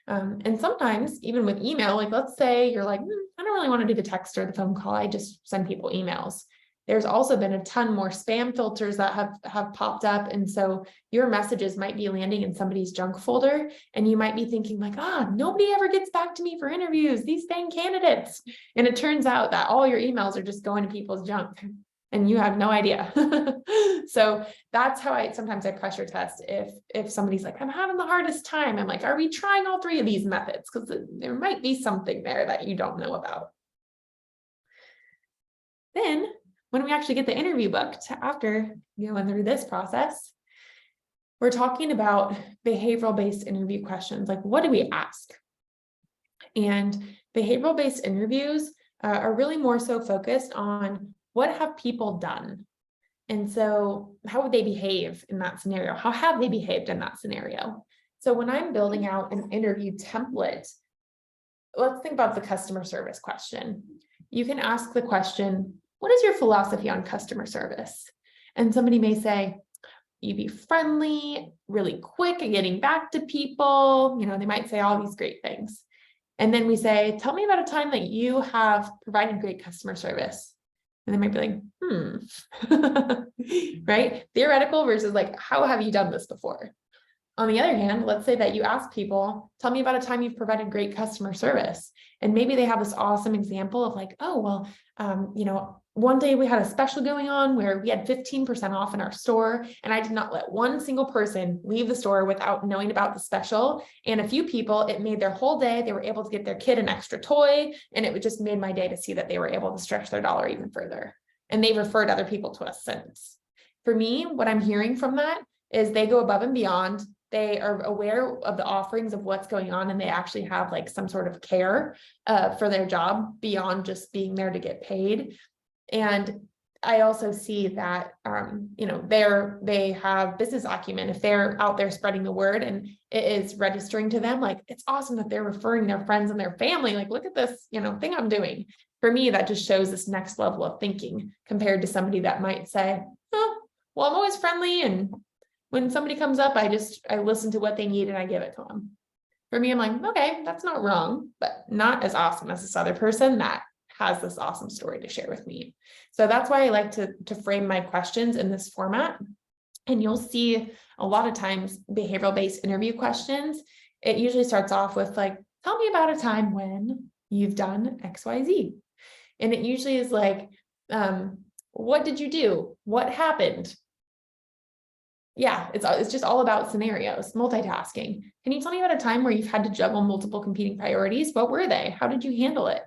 And sometimes even with email, like let's say you're like, I don't really want to do the text or the phone call. I just send people emails. There's also been a ton more spam filters that have popped up. And so your messages might be landing in somebody's junk folder, and you might be thinking like, nobody ever gets back to me for interviews, these dang candidates. And it turns out that all your emails are just going to people's junk and you have no idea. So that's how I pressure test. If somebody's like, I'm having the hardest time, I'm like, are we trying all three of these methods? Because there might be something there that you don't know about. Then when we actually get the interview booked, after going through this process, we're talking about behavioral-based interview questions. Like, what do we ask? And behavioral-based interviews are really more so focused on what have people done? And so how would they behave in that scenario? How have they behaved in that scenario? So when I'm building out an interview template, let's think about the customer service question. You can ask the question, what is your philosophy on customer service? And somebody may say, you be friendly, really quick at getting back to people. They might say all these great things. And then we say, tell me about a time that you have provided great customer service. And they might be like, right? Theoretical versus like, how have you done this before? On the other hand, let's say that you ask people, tell me about a time you've provided great customer service. And maybe they have this awesome example of like, oh, well, one day we had a special going on where we had 15% off in our store. And I did not let one single person leave the store without knowing about the special. And a few people, it made their whole day. They were able to get their kid an extra toy. And it just made my day to see that they were able to stretch their dollar even further. And they referred other people to us since. For me, what I'm hearing from that is they go above and beyond. They are aware of the offerings of what's going on, and they actually have like some sort of care for their job beyond just being there to get paid. And I also see that, they have business acumen. If they're out there spreading the word and it is registering to them, like, it's awesome that they're referring their friends and their family, like, look at this, thing I'm doing. For me, that just shows this next level of thinking compared to somebody that might say, oh, well, I'm always friendly. And when somebody comes up, I listen to what they need and I give it to them. For me, I'm like, okay, that's not wrong, but not as awesome as this other person that has this awesome story to share with me. So that's why I like to frame my questions in this format. And you'll see a lot of times behavioral-based interview questions, it usually starts off with like, tell me about a time when you've done XYZ. And it usually is like, what did you do? What happened? Yeah, it's just all about scenarios, multitasking. Can you tell me about a time where you've had to juggle multiple competing priorities? What were they? How did you handle it?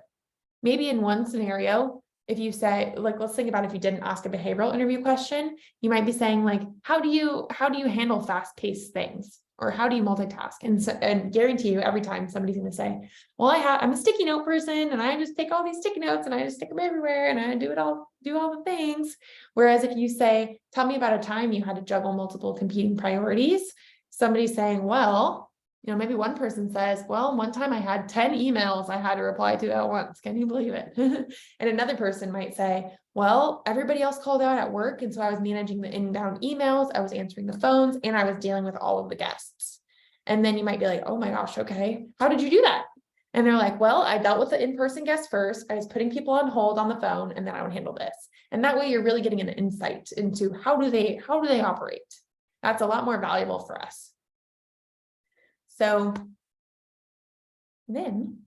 Maybe in one scenario, if you say, like, let's think about if you didn't ask a behavioral interview question, you might be saying like, how do you handle fast-paced things? Or how do you multitask? And guarantee you every time somebody's going to say, well, I'm a sticky note person and I just take all these sticky notes and I just stick them everywhere and I do all the things. Whereas if you say, tell me about a time you had to juggle multiple competing priorities, somebody's saying, well, maybe one person says, well, one time I had 10 emails I had to reply to at once. Can you believe it? And another person might say, well, everybody else called out at work. And so I was managing the inbound emails, I was answering the phones, and I was dealing with all of the guests. And then you might be like, oh my gosh, okay, how did you do that? And they're like, well, I dealt with the in-person guests first. I was putting people on hold on the phone, and then I would handle this. And that way you're really getting an insight into how do they operate. That's a lot more valuable for us. So then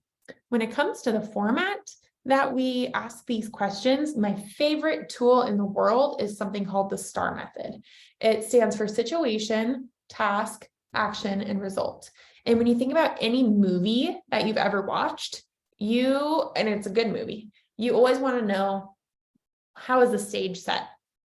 when it comes to the format that we ask these questions, my favorite tool in the world is something called the STAR method. It stands for situation, task, action, and result. And when you think about any movie that you've ever watched, and it's a good movie, you always want to know, how is the stage set?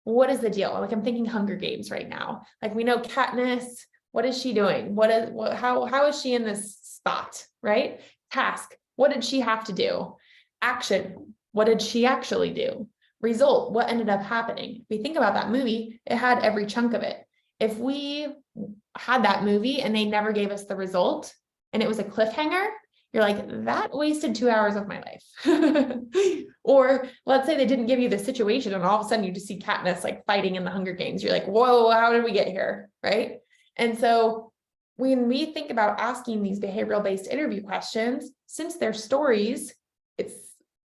What is the deal? Like, I'm thinking Hunger Games right now. Like, we know Katniss. What is she doing? How is she in this spot, right? Task, what did she have to do? Action, what did she actually do? Result, what ended up happening? If we think about that movie, it had every chunk of it. If we had that movie and they never gave us the result and it was a cliffhanger, you're like, that wasted 2 hours of my life. Or let's say they didn't give you the situation and all of a sudden you just see Katniss like fighting in the Hunger Games. You're like, whoa, how did we get here, right? And so when we think about asking these behavioral-based interview questions, since they're stories, it's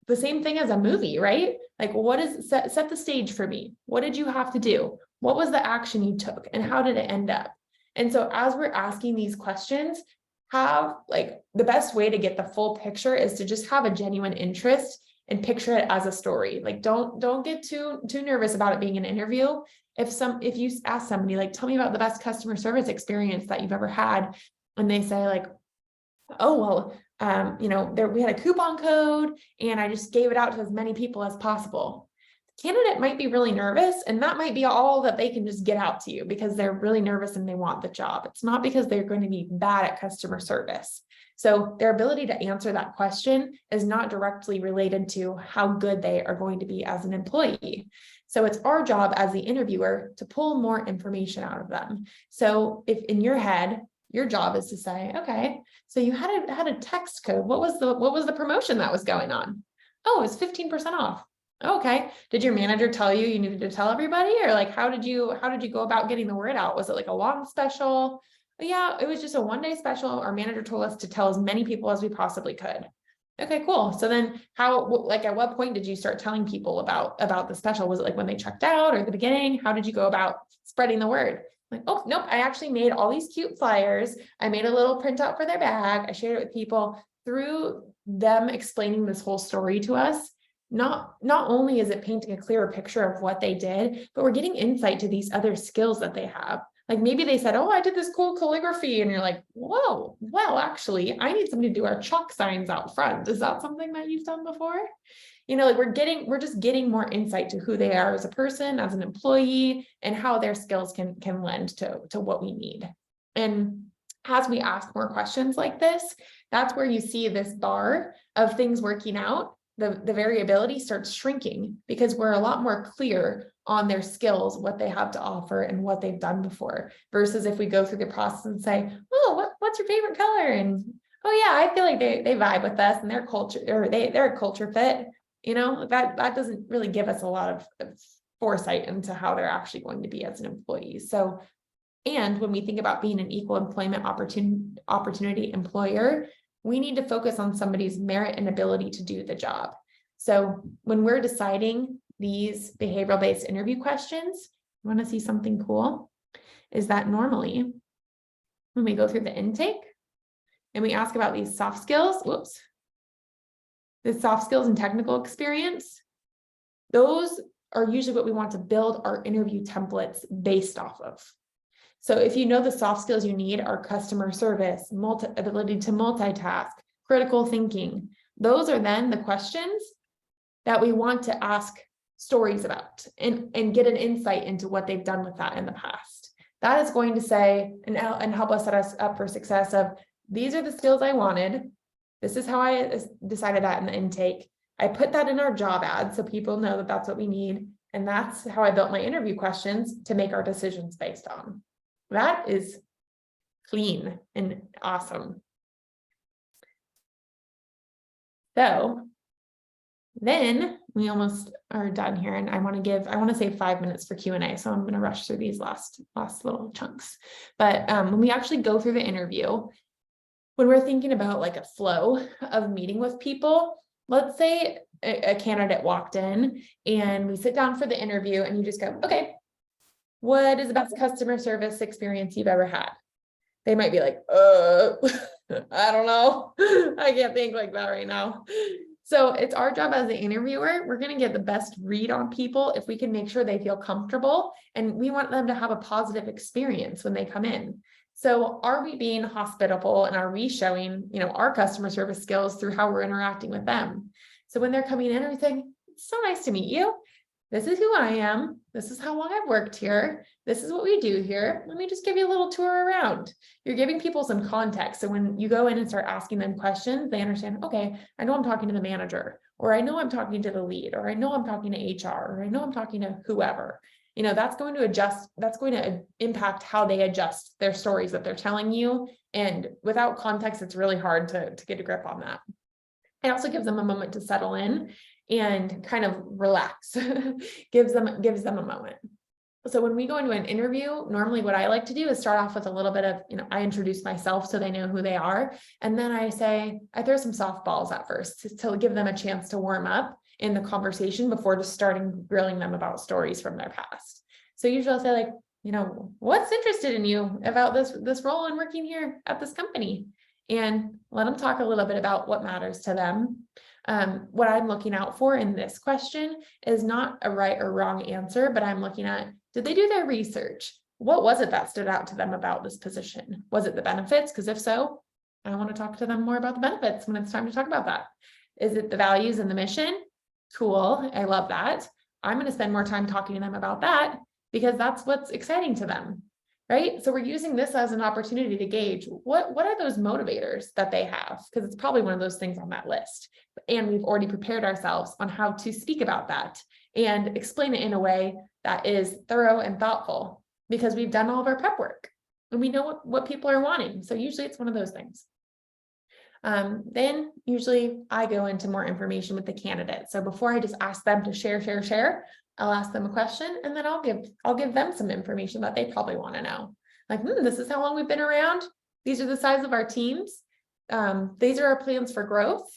the same thing as a movie, right? Like, what is set the stage for me? What did you have to do? What was the action you took and how did it end up? And so as we're asking these questions, have like the best way to get the full picture is to just have a genuine interest and picture it as a story. Like, don't get too nervous about it being an interview. If you ask somebody, like, tell me about the best customer service experience that you've ever had, and they say like, oh, well, we had a coupon code and I just gave it out to as many people as possible. candidate might be really nervous, and that might be all that they can just get out to you because they're really nervous and they want the job. It's not because they're going to be bad at customer service. So their ability to answer that question is not directly related to how good they are going to be as an employee. So it's our job as the interviewer to pull more information out of them. So if in your head, your job is to say, okay, so you had a text code. What was the promotion that was going on? Oh, it's 15% off. Okay. Did your manager tell you needed to tell everybody, or like, how did you go about getting the word out? Was it like a long special? Yeah, it was just a 1-day special. Our manager told us to tell as many people as we possibly could. Okay, cool. So then at what point did you start telling people about the special? Was it like when they checked out or at the beginning? How did you go about spreading the word? Like, oh, nope, I actually made all these cute flyers. I made a little printout for their bag. I shared it with people. Through them explaining this whole story to us, not only is it painting a clearer picture of what they did, but we're getting insight to these other skills that they have. Like maybe they said, oh, I did this cool calligraphy. And you're like, whoa, well, actually, I need somebody to do our chalk signs out front. Is that something that you've done before? Like we're just getting more insight to who they are as a person, as an employee, and how their skills can lend to what we need. And as we ask more questions like this, that's where you see this bar of things working out. The variability starts shrinking because we're a lot more clear on their skills, what they have to offer and what they've done before, versus if we go through the process and say, oh, what's your favorite color? And oh yeah, I feel like they vibe with us and their culture, or they're a culture fit, that doesn't really give us a lot of foresight into how they're actually going to be as an employee. So, and when we think about being an equal employment opportunity employer, we need to focus on somebody's merit and ability to do the job. So when we're deciding these behavioral-based interview questions, you want to see something cool? Is that normally when we go through the intake and we ask about these soft skills, the soft skills and technical experience, those are usually what we want to build our interview templates based off of. So if you know the soft skills you need are customer service, ability to multitask, critical thinking, those are then the questions that we want to ask stories about and get an insight into what they've done with that in the past. That is going to say and help us set us up for success of, these are the skills I wanted. This is how I decided that in the intake. I put that in our job ad so people know that that's what we need. And that's how I built my interview questions to make our decisions based on. That is clean and awesome. So then we almost are done here, and I want to save 5 minutes for Q&A. So I'm going to rush through these last little chunks. But when we actually go through the interview, when we're thinking about like a flow of meeting with people, let's say a candidate walked in and we sit down for the interview and you just go, okay, what is the best customer service experience you've ever had? They might be like, I don't know. I can't think like that right now. So it's our job as the interviewer. We're going to get the best read on people if we can make sure they feel comfortable, and we want them to have a positive experience when they come in. So are we being hospitable, and are we showing, our customer service skills through how we're interacting with them? So when they're coming in, we're saying, it's so nice to meet you. This is who I am. This is how long I've worked here. This is what we do here. Let me just give you a little tour around. You're giving people some context. So when you go in and start asking them questions, they understand, okay, I know I'm talking to the manager, or I know I'm talking to the lead, or I know I'm talking to HR, or I know I'm talking to whoever. That's going to impact how they adjust their stories that they're telling you. And without context, it's really hard to get a grip on that. It also gives them a moment to settle in and kind of relax, gives them a moment. So when we go into an interview, normally what I like to do is start off with a little bit of, I introduce myself so they know who they are. And then I throw some softballs at first to give them a chance to warm up in the conversation before just starting grilling them about stories from their past. So usually I'll say like, what's interested in you about this role and working here at this company? And let them talk a little bit about what matters to them. What I'm looking out for in this question is not a right or wrong answer, but I'm looking at, did they do their research? What was it that stood out to them about this position? Was it the benefits? Because if so, I want to talk to them more about the benefits when it's time to talk about that. Is it the values and the mission? Cool. I love that. I'm going to spend more time talking to them about that because that's what's exciting to them. Right. So we're using this as an opportunity to gauge what are those motivators that they have, because it's probably one of those things on that list. And we've already prepared ourselves on how to speak about that and explain it in a way that is thorough and thoughtful, because we've done all of our prep work and we know what people are wanting. So usually it's one of those things. Then usually I go into more information with the candidate. So before I just ask them to share, I'll ask them a question, and then I'll give them some information that they probably want to know. Like, this is how long we've been around. These are the size of our teams. These are our plans for growth.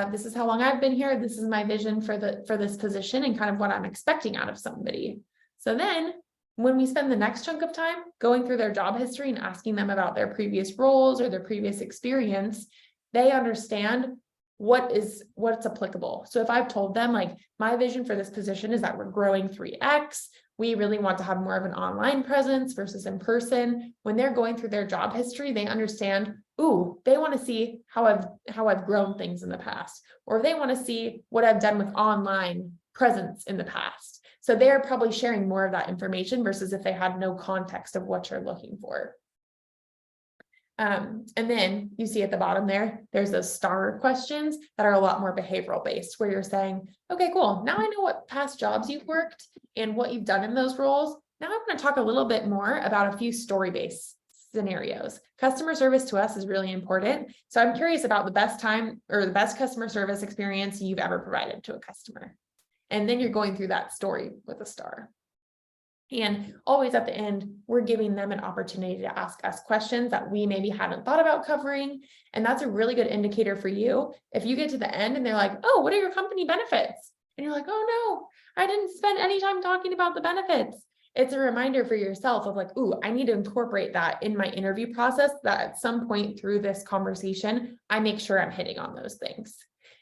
This is how long I've been here. This is my vision for this position and kind of what I'm expecting out of somebody. So then when we spend the next chunk of time going through their job history and asking them about their previous roles or their previous experience, they understand what's applicable. So if I've told them, like, my vision for this position is that we're growing 3x, we really want to have more of an online presence versus in person. When they're going through their job history, they understand, they want to see how I've grown things in the past, or they want to see what I've done with online presence in the past. So they're probably sharing more of that information versus if they had no context of what you're looking for. And then you see at the bottom there's those star questions that are a lot more behavioral based, where you're saying, okay, cool. Now I know what past jobs you've worked and what you've done in those roles. Now I'm going to talk a little bit more about a few story-based scenarios. Customer service to us is really important. So I'm curious about the best time or the best customer service experience you've ever provided to a customer. And then you're going through that story with a star. And always at the end, we're giving them an opportunity to ask us questions that we maybe haven't thought about covering. And that's a really good indicator for you. If you get to the end and they're like, oh, what are your company benefits? And you're like, oh no, I didn't spend any time talking about the benefits. It's a reminder for yourself of like, I need to incorporate that in my interview process, that at some point through this conversation, I make sure I'm hitting on those things.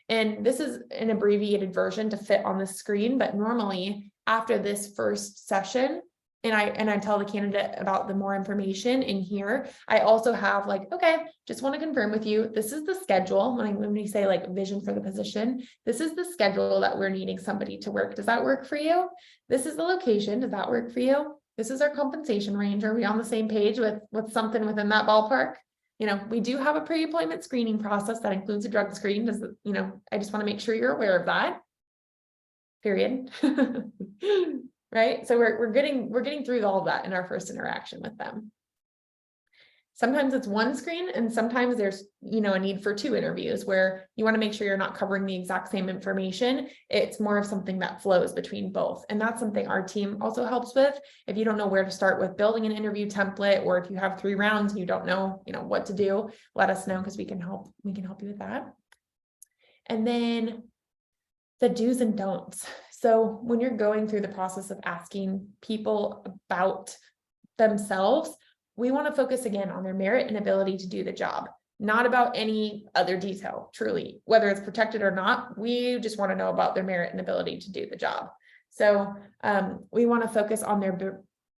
And this is an abbreviated version to fit on the screen, but normally after this first session, and I tell the candidate about the more information in here, I also have like, okay, just want to confirm with you, this is the schedule. When we say like vision for the position, this is the schedule that we're needing somebody to work. Does that work for you? This is the location. Does that work for you? This is our compensation range. Are we on the same page with something within that ballpark? We do have a pre-appointment screening process that includes a drug screen. I just want to make sure you're aware of that. Period. Right. So we're getting through all of that in our first interaction with them. Sometimes it's one screen, and sometimes there's, a need for 2 interviews where you want to make sure you're not covering the exact same information. It's more of something that flows between both. And that's something our team also helps with. If you don't know where to start with building an interview template, or if you have 3 rounds and you don't know, what to do, let us know, because we can help you with that. And then the do's and don'ts. So when you're going through the process of asking people about themselves, we want to focus again on their merit and ability to do the job, not about any other detail, truly, whether it's protected or not. We just want to know about their merit and ability to do the job. So we want to focus on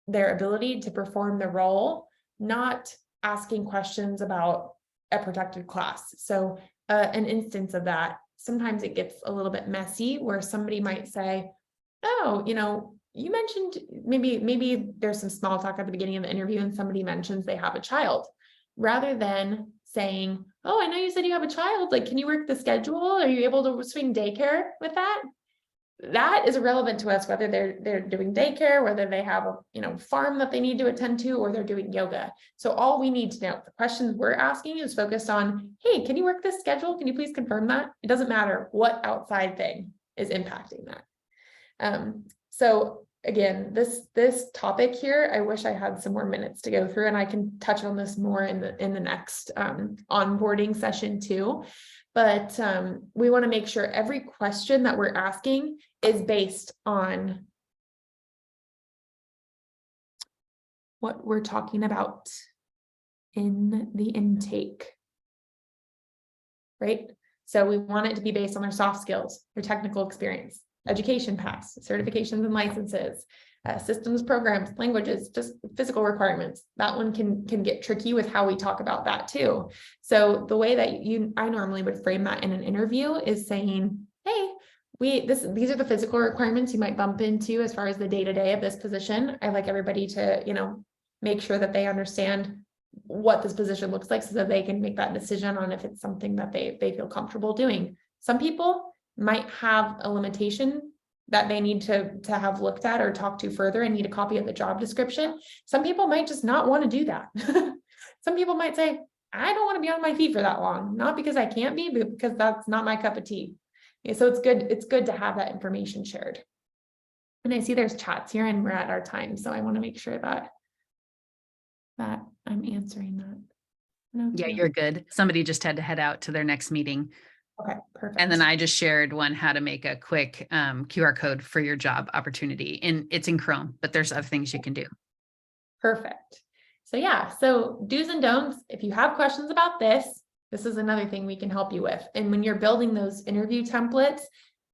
their ability to perform the role, not asking questions about a protected class. So an instance of that, sometimes it gets a little bit messy where somebody might say, oh, you mentioned maybe there's some small talk at the beginning of the interview and somebody mentions they have a child, rather than saying, oh, I know you said you have a child. Like, can you work the schedule? Are you able to swing daycare with that? That is irrelevant to us, whether they're doing daycare, whether they have a farm that they need to attend to, or they're doing yoga. So all we need to know, the questions we're asking is focused on, hey, can you work this schedule? Can you please confirm that? It doesn't matter what outside thing is impacting that. So again, this topic here, I wish I had some more minutes to go through, and I can touch on this more in the next onboarding session too. But we want to make sure every question that we're asking is based on what we're talking about in the intake, right? So we want it to be based on their soft skills, their technical experience, education paths, certifications and licenses, systems, programs, languages, just physical requirements. That one can get tricky with how we talk about that too. So the way that I normally would frame that in an interview is saying, hey, these are the physical requirements you might bump into as far as the day-to-day of this position. I like everybody to, make sure that they understand what this position looks like so that they can make that decision on if it's something that they feel comfortable doing. Some people might have a limitation that they need to have looked at or talk to further and need a copy of the job description. Some people might just not want to do that. Some people might say, I don't want to be on my feet for that long, not because I can't be, but because that's not my cup of tea. Yeah, so it's good to have that information shared. And I see there's chats here and we're at our time. So I want to make sure that I'm answering that. Yeah, you're good. Somebody just had to head out to their next meeting. Okay, perfect. And then I just shared one, how to make a quick QR code for your job opportunity. And it's in Chrome, but there's other things you can do. Perfect. So yeah, so do's and don'ts. If you have questions about this is another thing we can help you with. And when you're building those interview templates,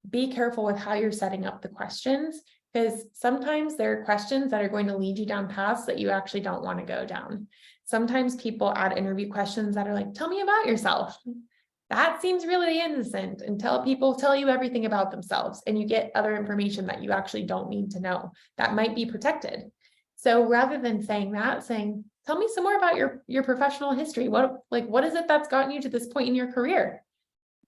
be careful with how you're setting up the questions, because sometimes there are questions that are going to lead you down paths that you actually don't want to go down. Sometimes people add interview questions that are like, tell me about yourself. That seems really innocent until people tell you everything about themselves and you get other information that you actually don't need to know that might be protected. So rather than saying that, saying, tell me some more about your professional history. What is it that's gotten you to this point in your career?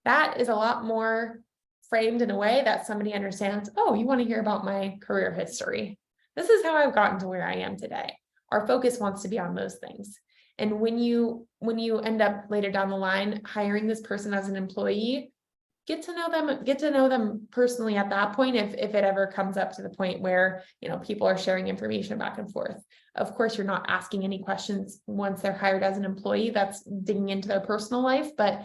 That is a lot more framed in a way that somebody understands, oh, you want to hear about my career history. This is how I've gotten to where I am today. Our focus wants to be on those things. And when you end up later down the line hiring this person as an employee, get to know them personally at that point, if it ever comes up to the point where people are sharing information back and forth. Of course, you're not asking any questions once they're hired as an employee. That's digging into their personal life, but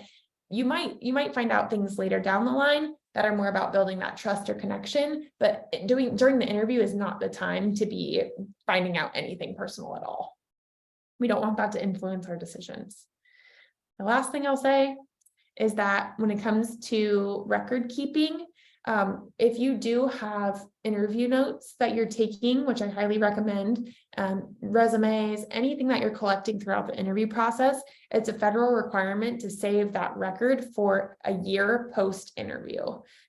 you might find out things later down the line that are more about building that trust or connection. But during the interview is not the time to be finding out anything personal at all. We don't want that to influence our decisions. The last thing I'll say is that when it comes to record keeping, if you do have interview notes that you're taking, which I highly recommend, resumes, anything that you're collecting throughout the interview process, it's a federal requirement to save that record for a year post-interview.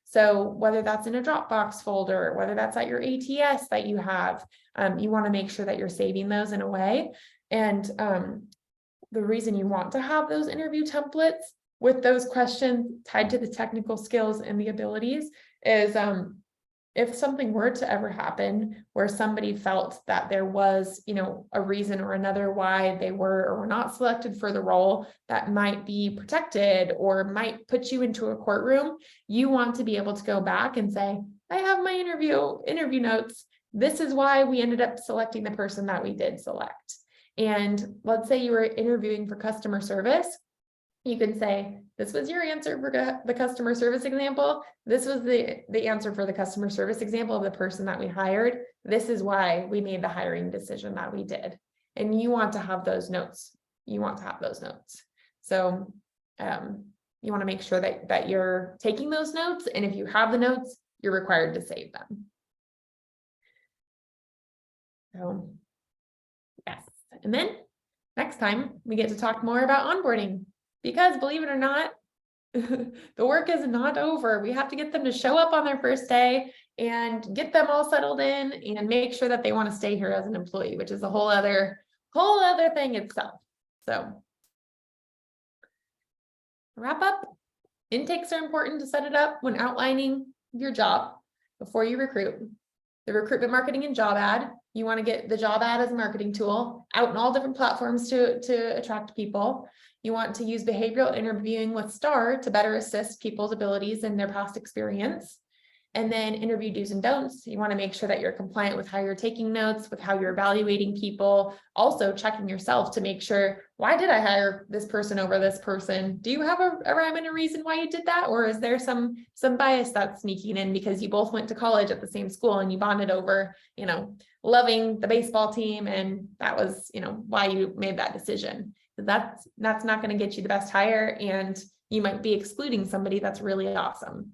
So whether that's in a Dropbox folder, whether that's at your ATS that you have, you want to make sure that you're saving those in a way. And the reason you want to have those interview templates with those questions tied to the technical skills and the abilities is if something were to ever happen where somebody felt that there was, a reason or another why they were or were not selected for the role that might be protected or might put you into a courtroom, you want to be able to go back and say, I have my interview notes. This is why we ended up selecting the person that we did select. And let's say you were interviewing for customer service. You can say, this was your answer for the customer service example. This was the answer for the customer service example of the person that we hired. This is why we made the hiring decision that we did. And you want to have those notes. So you want to make sure that you're taking those notes. And if you have the notes, you're required to save them. So, yes. And then next time we get to talk more about onboarding. Because believe it or not, the work is not over. We have to get them to show up on their first day and get them all settled in and make sure that they want to stay here as an employee, which is a whole other thing itself. So wrap up. Intakes are important to set it up when outlining your job before you recruit. The recruitment marketing and job ad. You want to get the job ad as a marketing tool out in all different platforms to attract people. You want to use behavioral interviewing with STAR to better assist people's abilities and their past experience. And then interview do's and don'ts. You want to make sure that you're compliant with how you're taking notes, with how you're evaluating people, also checking yourself to make sure, why did I hire this person over this person? Do you have a rhyme and a reason why you did that? Or is there some bias that's sneaking in because you both went to college at the same school and you bonded over, loving the baseball team, and that was, why you made that decision? That's not going to get you the best hire, and you might be excluding somebody that's really awesome.